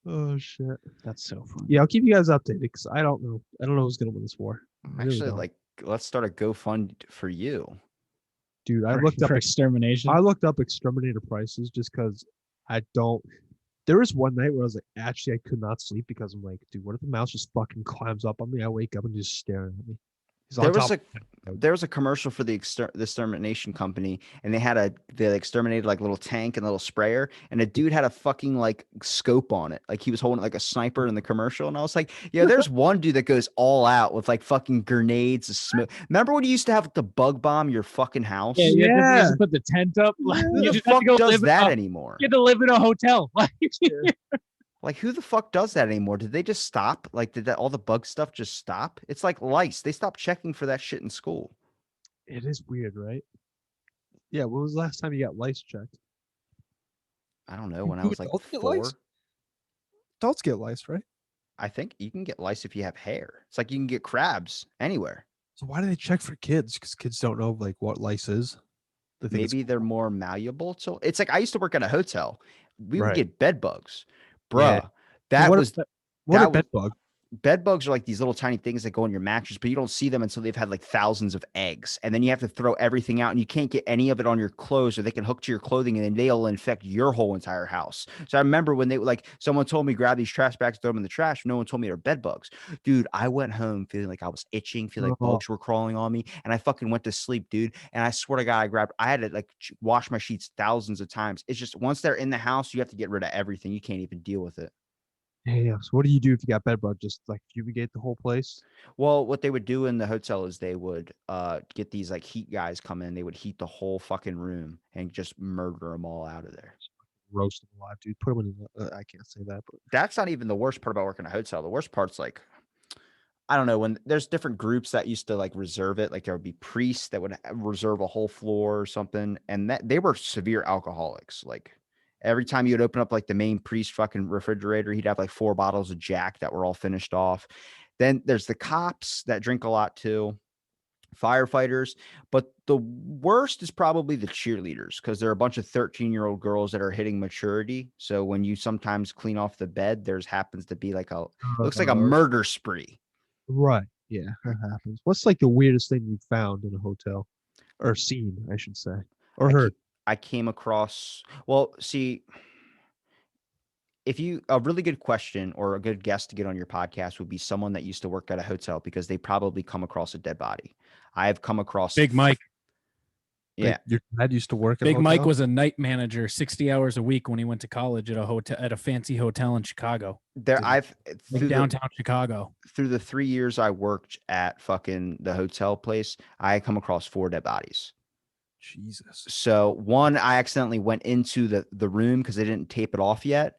Oh shit. That's so funny. Yeah, I'll keep you guys updated because I don't know. I don't know who's gonna win this war. I really Actually, don't. like, let's start a GoFund for you. Dude, I For- looked up for extermination. I looked up exterminator prices just because I don't. There was one night where I was like, actually, I could not sleep because I'm like, dude, what if the mouse just fucking climbs up on me? I wake up and just staring at me. He's There on was top. there was a commercial for the extermination company, and they exterminated like little tank and little sprayer, and a dude had a fucking like scope on it, like he was holding like a sniper in the commercial, and I was like, yeah, there's one dude that goes all out with like fucking grenades and smoke. Remember when you used to have to bug bomb your fucking house? Yeah, you Yeah. have to put the tent up. Like, Who you the just have fuck to go does live that in anymore? you have to live in a hotel. Like, Like, who the fuck does that anymore? Did they just stop? Like, did that all the bug stuff just stop? It's like lice. They stopped checking for that shit in school. It is weird, right? Yeah. When was the last time you got lice checked? I don't know. When I Do was like adults get 4, lice? Adults get lice, right? I think you can get lice if you have hair. It's like you can get crabs anywhere. So why do they check for kids? Because kids don't know like what lice is. They think it's Maybe they're more malleable. So it's like I used to work at a hotel. We would Right. get bed bugs, Yeah. bruh. That what was what that a bed was- bug. bed bugs are like these little tiny things that go in your mattress, but you don't see them until they've had like thousands of eggs. And then you have to throw everything out and you can't get any of it on your clothes, or they can hook to your clothing and then they'll infect your whole entire house. So I remember when they like someone told me grab these trash bags, throw them in the trash. No one told me they're bed bugs. Dude, I went home feeling like I was itching, feeling like Oh. bugs were crawling on me. And I fucking went to sleep, dude. And I swear to God, I had to like wash my sheets thousands of times. It's just once they're in the house, you have to get rid of everything. You can't even deal with it. Yeah. So what do you do if you got bed bug? Just like fumigate the whole place? Well, what they would do in the hotel is they would get these like heat guys come in. They would heat the whole fucking room and just murder them all out of there. Roast them alive, dude. Put them in. I can't say that, but That's not even the worst part about working in a hotel. The worst part's like, I don't know, when there's different groups that used to like reserve it. Like there would be priests that would reserve a whole floor or something, and that they were severe alcoholics. Like every time you would open up like the main priest fucking refrigerator, he'd have like 4 bottles of Jack that were all finished off. Then there's the cops that drink a lot too, firefighters, but the worst is probably the cheerleaders because they're a bunch of 13-year-old girls that are hitting maturity. So when you sometimes clean off the bed, there's happens to be like looks like a murder spree. right. Yeah, that happens. What's like the weirdest thing you found in a hotel, or seen, I should say, or I heard? I came across, well, see, if you a really good question or a good guest to get on your podcast would be someone that used to work at a hotel because they probably come across a dead body. I have come across Big Mike. Yeah. Like, your dad used to work at a Big Mike hotel? was a night manager, 60 hours a week when he went to college at a fancy hotel in Chicago, There I've like through downtown Chicago. through the 3 years I worked at fucking the hotel place, I come across 4 dead bodies. Jesus. So one, I accidentally went into the room because they didn't tape it off yet.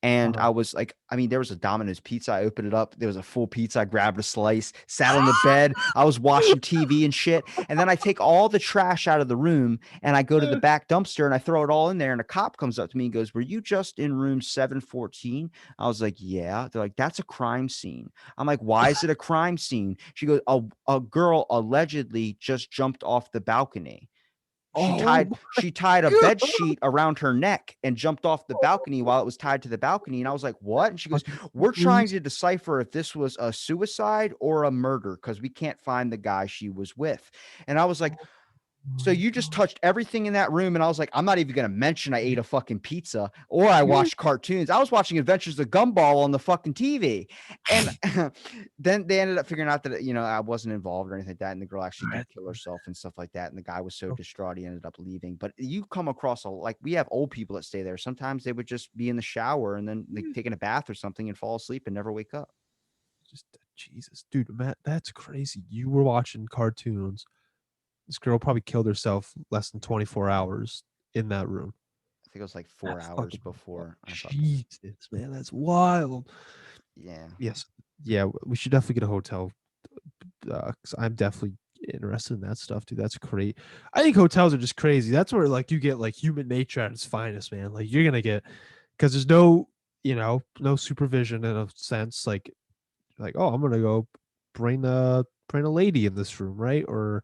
And I was like, I mean, there was a Domino's pizza. I opened it up. There was a full pizza. I grabbed a slice, sat on the bed. I was watching TV and shit. And then I take all the trash out of the room and I go to the back dumpster and I throw it all in there. And a cop comes up to me and goes, "Were you just in room 714?" I was like, "Yeah." They're like, "That's a crime scene." I'm like, "Why is it a crime scene?" She goes, a girl allegedly just jumped off the balcony. She tied a bed sheet around her neck and jumped off the balcony while it was tied to the balcony. And I was like, "What?" And she goes, "We're trying to decipher if this was a suicide or a murder because we can't find the guy she was with." And I was like, "So you just touched everything in that room?" And I was like, "I'm not even going to mention I ate a fucking pizza or I watched cartoons. I was watching Adventures of Gumball on the fucking TV." And then they ended up figuring out that, I wasn't involved or anything like that. And the girl actually did kill herself and stuff like that. And the guy was so distraught, he ended up leaving. But you come across like we have old people that stay there. Sometimes they would just be in the shower and then like taking a bath or something and fall asleep and never wake up. Just Jesus, dude, Matt, that's crazy. You were watching cartoons. This girl probably killed herself less than 24 hours in that room. I think it was like 4 That's hours fucking before. I thought, Jesus, man, that's wild. yeah. Yes, yeah, we should definitely get a hotel. 'Cause I'm definitely interested in that stuff, dude. That's great. I think hotels are just crazy. That's where like you get like human nature at its finest, man. Like you're gonna get because there's no, no supervision in a sense. Like, oh, I'm gonna go bring a lady in this room, right? Or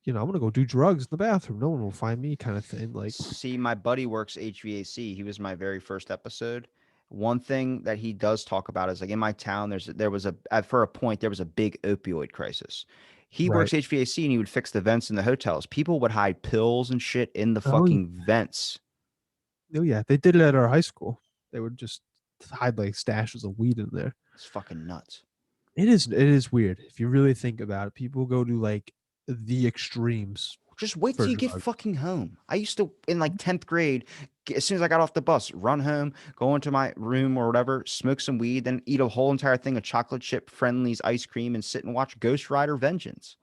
I'm gonna go do drugs in the bathroom. No one will find me, kind of thing. Like, See, my buddy works HVAC. He was my very first episode. One thing that he does talk about is like in my town, there was for a point, there was a big opioid crisis. He Right. works HVAC and he would fix the vents in the hotels. People would hide pills and shit in the Oh, yeah. fucking vents. oh yeah, they did it at our high school. They would just hide like stashes of weed in there. It's fucking nuts. It is weird if you really think about it. People go to like the extremes. Just wait for till you get drugs. fucking home. I used to, in like 10th grade, as soon as I got off the bus, run home, go into my room or whatever, smoke some weed, then eat a whole entire thing of chocolate chip Friendly's ice cream and sit and watch Ghost Rider Vengeance.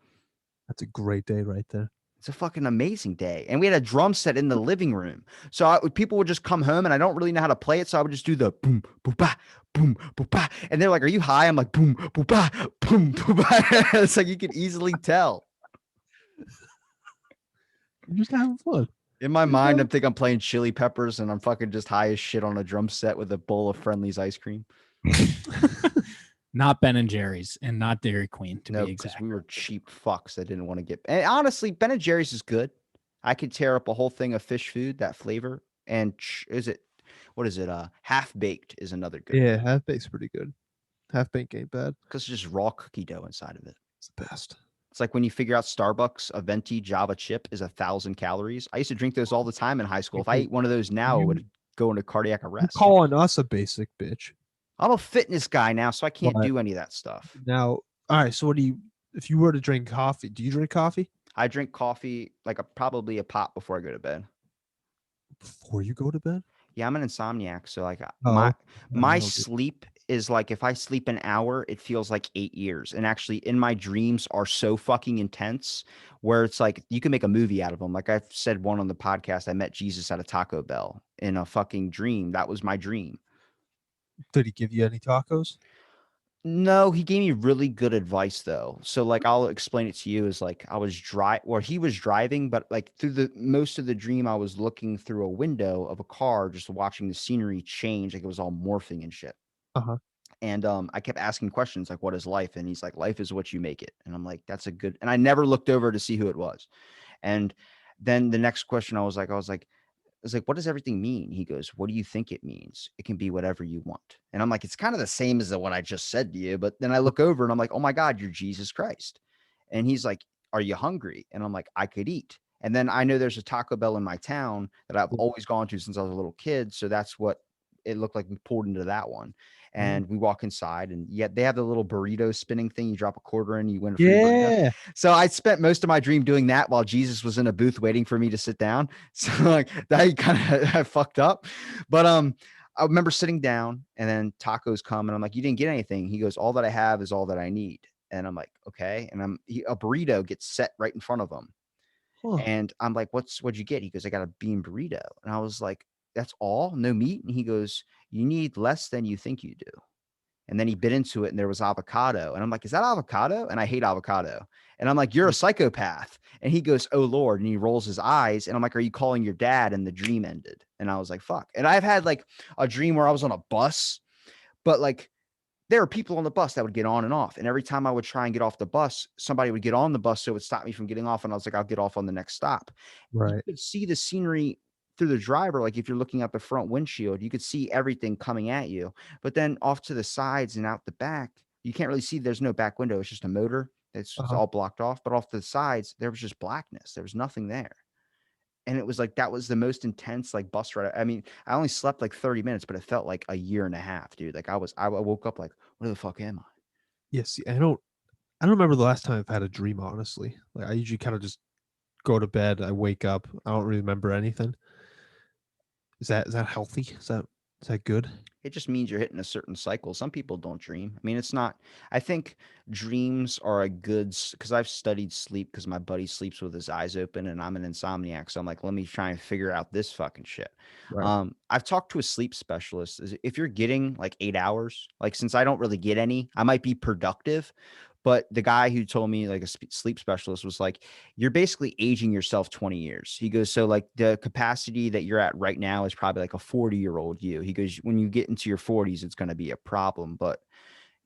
That's a great day right there. It's a fucking amazing day. And we had a drum set in the living room. So people would just come home and I don't really know how to play it. So I would just do the boom, boom, ba, boom, boom, ba. And they're like, are you high? I'm like, boom, boom, ba, boom, boom, ba. It's like you can easily tell. You're just having fun. In my mind, I'm thinking I'm playing Chili Peppers and I'm fucking just high as shit on a drum set with a bowl of Friendly's ice cream. Not Ben and Jerry's and not Dairy Queen, to No, be because exact. we were cheap fucks that didn't want to get. And honestly, Ben and Jerry's is good. I could tear up a whole thing of fish food, that flavor. And what is it? Half baked is another good. Yeah, half baked's pretty good. Half baked ain't bad. Because it's just raw cookie dough inside of it. It's the best. It's like when you figure out Starbucks, a venti Java chip is 1,000 calories. I used to drink those all the time in high school. If I ate one of those now, it would go into cardiac You're arrest. calling us a basic bitch. I'm a fitness guy now, so I can't What? do any of that stuff. Now, all right. So, what do you? If you were to drink coffee, do you drink coffee I drink coffee like probably a pot before I go to bed. before you go to bed? Yeah, I'm an insomniac, so like Oh, my okay. sleep is like if I sleep an hour, it feels like 8 years. And actually, in my dreams are so fucking intense where it's like you can make a movie out of them. Like I've said one on the podcast, I met Jesus at a Taco Bell in a fucking dream. That was my dream. Did he give you any tacos? No, he gave me really good advice though. So like I'll explain it to you is like I was he was driving, but like through the most of the dream, I was looking through a window of a car, just watching the scenery change, like it was all morphing and shit. Uh-huh. And I kept asking questions like, what is life? And he's like, life is what you make it. And I'm like, that's a good, and I never looked over to see who it was. And then the next question I was like, what does everything mean? He goes, what do you think it means? It can be whatever you want. And I'm like, it's kind of the same as what I just said to you. But then I look over and I'm like, oh my God, you're Jesus Christ. And he's like, are you hungry? And I'm like, I could eat. And then I know there's a Taco Bell in my town that I've always gone to since I was a little kid. So that's what it looked like we pulled into that one. And we walk inside and yet they have the little burrito spinning thing. You drop a quarter in, you win a free burrito. So I spent most of my dream doing that while Jesus was in a booth waiting for me to sit down. So like that kind of fucked up. But I remember sitting down and then tacos come and I'm like, you didn't get anything. He goes, all that I have is all that I need. And I'm like, okay. And a burrito gets set right in front of him. Huh. And I'm like, what'd you get? He goes, I got a bean burrito. And I was like, that's all? No meat? And he goes, you need less than you think you do. And then he bit into it and there was avocado. And I'm like, is that avocado? And I hate avocado. And I'm like, you're a psychopath. And he goes, oh Lord. And he rolls his eyes. And I'm like, are you calling your dad? And the dream ended. And I was like, fuck. And I've had like a dream where I was on a bus, but like there were people on the bus that would get on and off. And every time I would try and get off the bus, somebody would get on the bus. So it would stop me from getting off. And I was like, I'll get off on the next stop. Right. You could see the scenery through the driver. Like if you're looking out the front windshield, you could see everything coming at you. But then off to the sides and out the back, you can't really see. There's no back window. It's just a motor. It's all blocked off. But off to the sides, there was just blackness. There was nothing there. And it was like, that was the most intense like bus ride. I mean, I only slept like 30 minutes, but it felt like a year and a half, dude. Like I woke up like, where the fuck am I? Yeah, see, I don't remember the last time I've had a dream, honestly. Like I usually kind of just go to bed, I wake up, I don't really remember anything. Is that healthy? Is that good? It just means you're hitting a certain cycle. Some people don't dream. I mean, it's not, I think dreams are a good, because I've studied sleep because my buddy sleeps with his eyes open and I'm an insomniac. So I'm like, let me try and figure out this fucking shit. Right. I've talked to a sleep specialist. If you're getting like 8 hours, like since I don't really get any, I might be productive. But the guy who told me, like a sleep specialist, was like, you're basically aging yourself 20 years. He goes, so like the capacity that you're at right now is probably like a 40-year-old you. He goes, when you get into your 40s, it's going to be a problem. But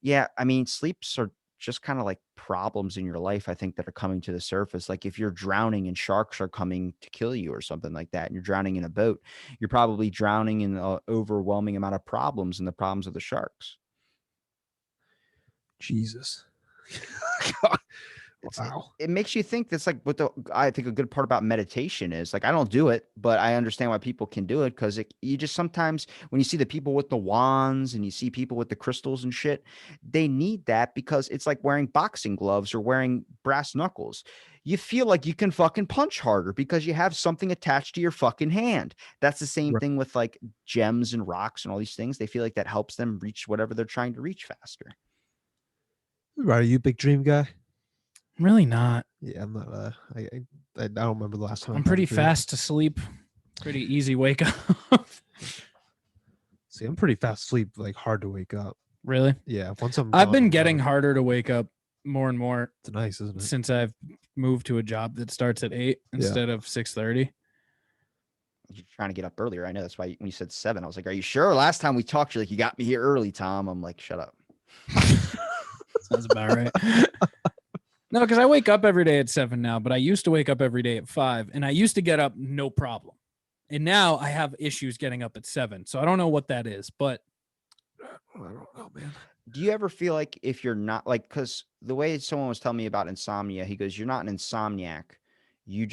yeah, I mean, sleeps are just kind of like problems in your life, I think, that are coming to the surface. Like if you're drowning and sharks are coming to kill you or something like that, and you're drowning in a boat, you're probably drowning in an overwhelming amount of problems and the problems of the sharks. Jesus. God. it makes you think. That's like what I think a good part about meditation is. Like, I don't do it, but I understand why people can do it, because you just sometimes when you see the people with the wands and you see people with the crystals and shit, they need that because it's like wearing boxing gloves or wearing brass knuckles. You feel like you can fucking punch harder because you have something attached to your fucking hand. That's the same thing with like gems and rocks and all these things. They feel like that helps them reach whatever they're trying to reach faster. Are you a big dream guy? Really not. Yeah, I'm not. I don't remember the last time. I'm pretty fast to sleep. Pretty easy wake up. See, I'm pretty fast sleep, like hard to wake up. Really? Yeah. I've been getting harder to wake up more and more. It's nice, isn't it? Since I've moved to a job that starts at 8 instead of 6:30. You're trying to get up earlier. I know that's why when you said 7, I was like, "Are you sure?" Last time we talked, you're like, "You got me here early, Tom." I'm like, "Shut up." Sounds about right. No, because I wake up every day at 7 now, but I used to wake up every day at 5, and I used to get up no problem. And now I have issues getting up at 7, so I don't know what that is, but I don't know, man. Do you ever feel like if you're not like, because the way someone was telling me about insomnia, he goes, "You're not an insomniac. You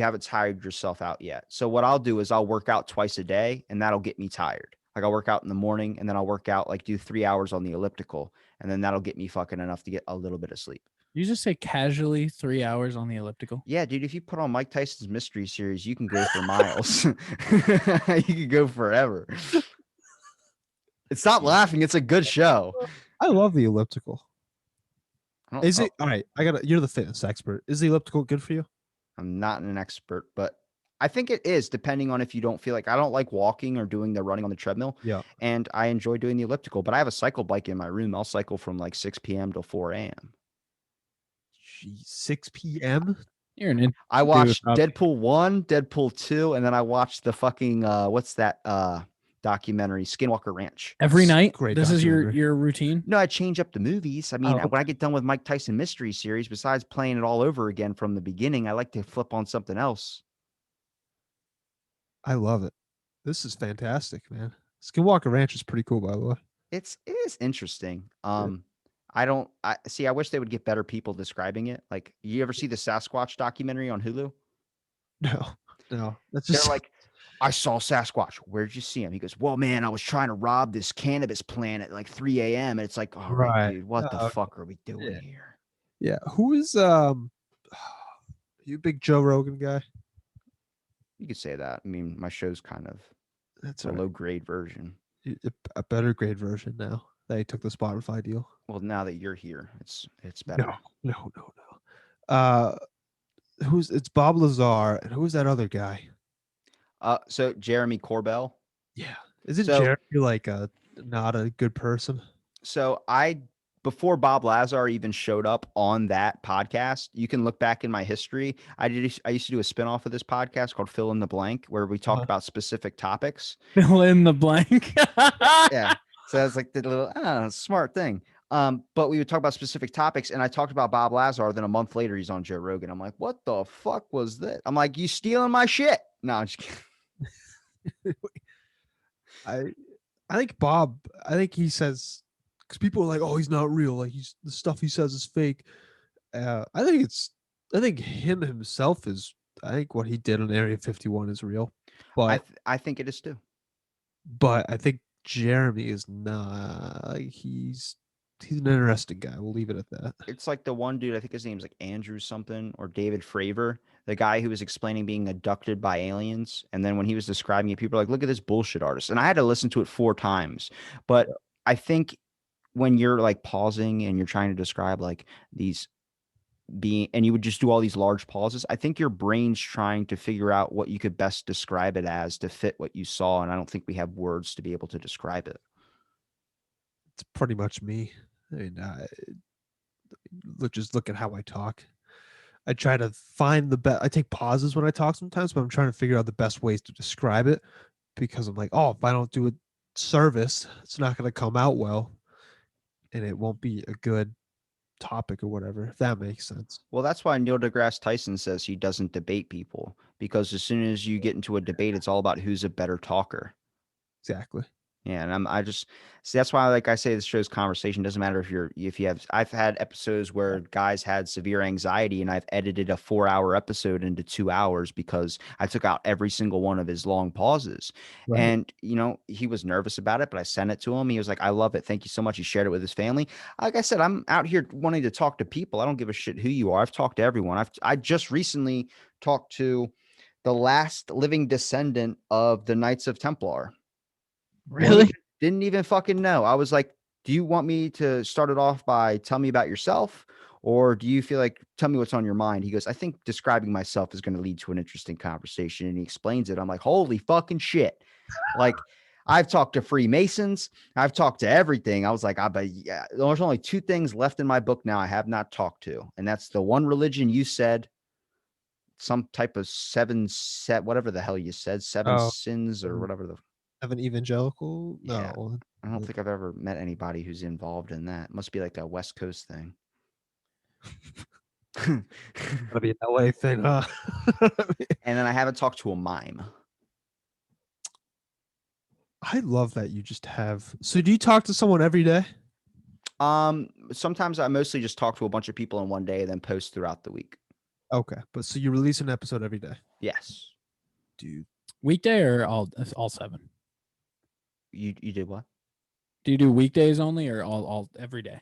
haven't tired yourself out yet." So what I'll do is I'll work out twice a day, and that'll get me tired. Like, I'll work out in the morning, and then I'll work out, like do 3 hours on the elliptical, and then that'll get me fucking enough to get a little bit of sleep. you just say casually 3 hours on the elliptical. Yeah, dude, if you put on Mike Tyson's Mystery Series, you can go for miles. You can go forever. Stop laughing. It's a good show. I love the elliptical. Is Oh, it all right? You're the fitness expert. Is the elliptical good for you? I'm not an expert, but I think it is, depending on if you don't feel like, I don't like walking or doing the running on the treadmill. Yeah. And I enjoy doing the elliptical, but I have a cycle bike in my room. I'll cycle from like 6 p.m. till 4 a.m. Geez, 6 p.m. You're an I watched Dude, Deadpool 1, Deadpool 2, and then I watched the fucking what's that documentary, Skinwalker Ranch. every night. Great This is documentary. your routine. No, I change up the movies. I mean, Oh, when I get done with Mike Tyson Mystery Series, besides playing it all over again from the beginning, I like to flip on something else. I love it. This is fantastic, man. Skinwalker Ranch is pretty cool, by the way. It is interesting. I see. I wish they would get better people describing it. Like, you ever see the Sasquatch documentary on Hulu? No, that's They're just like, "I saw Sasquatch. Where'd you see him?" He goes, "Well, man, I was trying to rob this cannabis plant at like 3 a.m. And it's like, all right, Right. dude, what the Okay. fuck are we doing Yeah. here? Yeah. Who is you a big Joe Rogan guy? You could say that. I mean, my show's kind of That's a all right. low grade version. A better grade version now that he took the Spotify deal. Well, now that you're here, it's better. No. It's Bob Lazar, and who's that other guy? So Jeremy Corbell. Yeah. Isn't So- Jeremy like not a good person? So before Bob Lazar even showed up on that podcast, you can look back in my history. I used to do a spinoff of this podcast called Fill in the Blank, where we talked about specific topics. Fill in the blank. Yeah. So that's like the little smart thing. But we would talk about specific topics, and I talked about Bob Lazar. Then a month later, he's on Joe Rogan. I'm like, what the fuck was that? I'm like, you stealing my shit? No, I'm just kidding. I think Bob. I think he says because people are like, "Oh, he's not real. Like the stuff he says is fake." I think him himself is. I think what he did on Area 51 is real, but I think it is too. but I think Jeremy is not. Like, he's an interesting guy. We'll leave it at that. It's like the one dude, I think his name's like Andrew something, or David Fravor, the guy who was explaining being abducted by aliens. And then when he was describing it, people are like, "Look at this bullshit artist." And I had to listen to it 4 times. But I think when you're like pausing and you're trying to describe like these and you would just do all these large pauses, I think your brain's trying to figure out what you could best describe it as to fit what you saw. And I don't think we have words to be able to describe it. It's pretty much me. I mean, just look at how I talk. I try to find the best. I take pauses when I talk sometimes, but I'm trying to figure out the best ways to describe it because I'm like, oh, if I don't do a service, it's not going to come out well, and it won't be a good topic or whatever. If that makes sense. Well, that's why Neil deGrasse Tyson says he doesn't debate people, because as soon as you get into a debate, it's all about who's a better talker. Exactly. Yeah, and I just see that's why, like I say, this show's conversation doesn't matter if you have. I've had episodes where guys had severe anxiety, and I've edited a 4-hour episode into 2 hours because I took out every single one of his long pauses. Right. And he was nervous about it, but I sent it to him. He was like, "I love it, thank you so much." He shared it with his family. Like I said, I'm out here wanting to talk to people. I don't give a shit who you are. I've talked to everyone. I just recently talked to the last living descendant of the Knights of Templar. Really? Didn't even fucking know. I was like, do you want me to start it off by tell me about yourself? Or do you feel like, tell me what's on your mind? He goes, I think describing myself is going to lead to an interesting conversation. And he explains it. I'm like, holy fucking shit. Like, I've talked to Freemasons. I've talked to everything. I was like, there's only 2 things left in my book now I have not talked to. And that's the one religion you said, some type of whatever the hell you said, seven Oh. sins or whatever the. Have an evangelical? Yeah. No. I don't think I've ever met anybody who's involved in that. It must be like a West Coast thing. Gotta be an LA thing, huh? And then I haven't talked to a mime. I love that you just have. So do you talk to someone every day? Sometimes I mostly just talk to a bunch of people in one day and then post throughout the week. Okay, but so you release an episode every day, Yes. dude. Weekday or all 7? You did what? Do you do weekdays only or all every day?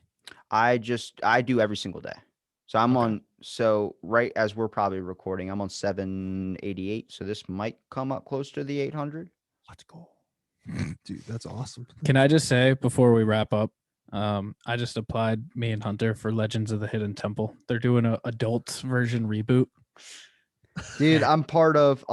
I do every single day. So I'm Okay. on. So right as we're probably recording, I'm on 788. So this might come up close to the 800. Let's go, dude. That's awesome. Can I just say before we wrap up, I just applied me and Hunter for Legends of the Hidden Temple. They're doing a adult version reboot. Dude, I'm part of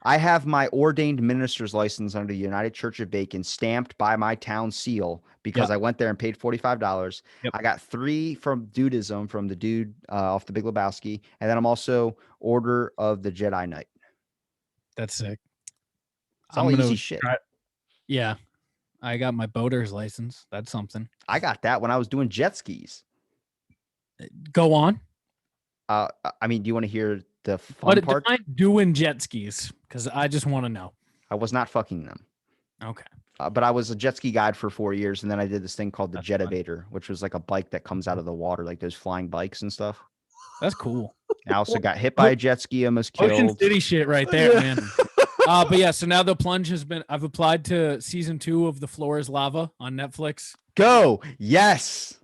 I have my ordained minister's license under the United Church of Bacon stamped by my town seal because Yep. I went there and paid $45. Yep. I got 3 from Dudism from the dude off the Big Lebowski, and then I'm also Order of the Jedi Knight. That's sick. It's all easy shit. Yeah. I got my boater's license. That's something. I got that when I was doing jet skis. Go on. I mean, do you want to hear the fun But part? define doing jet skis because I just want to know. I was not fucking them. Okay. But I was a jet ski guide for 4 years, and then I did this thing called the That's Jet fun. Evader, which was like a bike that comes out of the water, like those flying bikes and stuff. That's cool. I also got hit by a jet ski, almost Ocean killed. City shit right there, man. But yeah, so now the plunge has been. I've applied to season 2 of The Floor Is Lava on Netflix. Go, yes.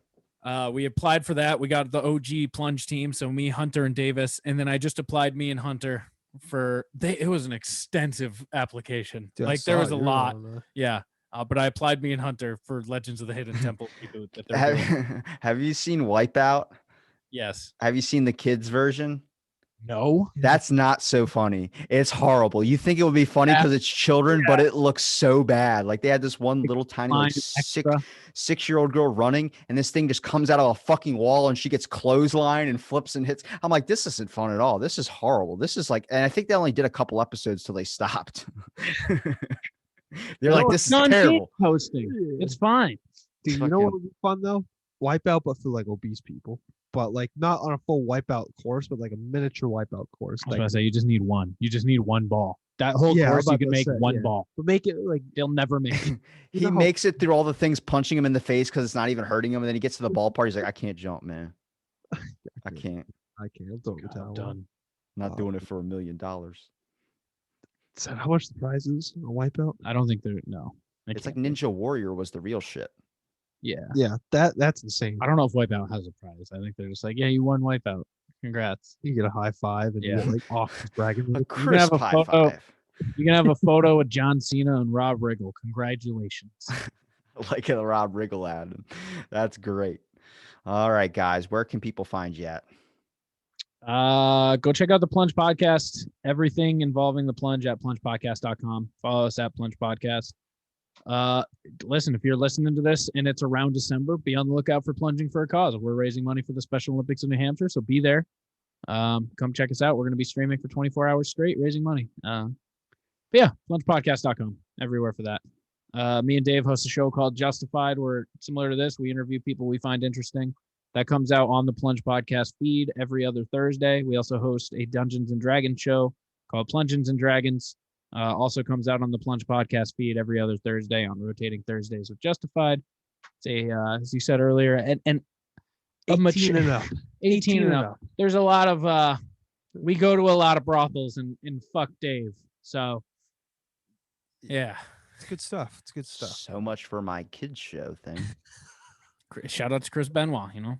We applied for that. We got the OG plunge team. So me, Hunter, and Davis, and then I just applied me and Hunter for. It was an extensive application. Dude, I like there saw was a you were lot. on, Yeah. But I applied me and Hunter for Legends of the Hidden Temple reboot that they're doing. Have you seen Wipeout? Yes. Have you seen the kids version? No. That's not so funny. It's horrible. You think it would be funny because it's children, but it looks so bad. Like they had this one little tiny like, Extra. 6-year-old girl running, and this thing just comes out of a fucking wall, and she gets clothesline and flips and hits. I'm like, this isn't fun at all. This is horrible. This is like, and I think they only did a couple episodes till they stopped. They're like, this is terrible. Hosting. It's fine. Dude, you know what would be fun though? Wipeout, but for like obese people. But like not on a full wipeout course, but like a miniature wipeout course. I was Like, gonna say you just need one. You just need one ball. That whole Yeah, I was course you about can to make say, one yeah. ball. but make it like They'll never make it. He know how- makes it through all the things punching him in the face because it's not even hurting him. And then he gets to the ball part. He's like, I can't jump, man. I can't. I can't. I'm throwing the God, I'm towel. done. I'm not Oh. doing it for $1 million. Is that how much the prize is? A wipeout? I don't think they're no. They It's like can't be. Ninja Warrior was the real shit. Yeah. Yeah, that's insane. I don't know if Wipeout has a prize. I think they're just like, yeah, you won Wipeout. Congrats. You get a high five and you Yeah. get like off bragging. A rights. crisp a high photo. five. You can have a photo with John Cena and Rob Riggle. Congratulations. Like a Rob Riggle ad. That's great. All right, guys. Where can people find you at? Go check out the Plunge Podcast. Everything involving the plunge at plungepodcast.com. Follow us at Plunge Podcast. Listen, if you're listening to this and it's around December, be on the lookout for Plunging for a Cause. We're raising money for the Special Olympics in New Hampshire, so be there. Come check us out. We're going to be streaming for 24 hours straight, raising money. But yeah, plungepodcast.com, everywhere for that. Me and Dave host a show called Justified. We're similar to this. We interview people we find interesting. That comes out on the Plunge Podcast feed every other Thursday. We also host a Dungeons and Dragons show called Plungeons and Dragons. Also comes out on the Plunge Podcast feed every other Thursday on Rotating Thursdays with Justified. It's a, as you said earlier, and a 18 and up. 18 and up. There's a lot of we go to a lot of brothels and fuck Dave. So yeah. It's good stuff. It's good stuff. So much for my kids show thing. Shout out to Chris Benoit, you know.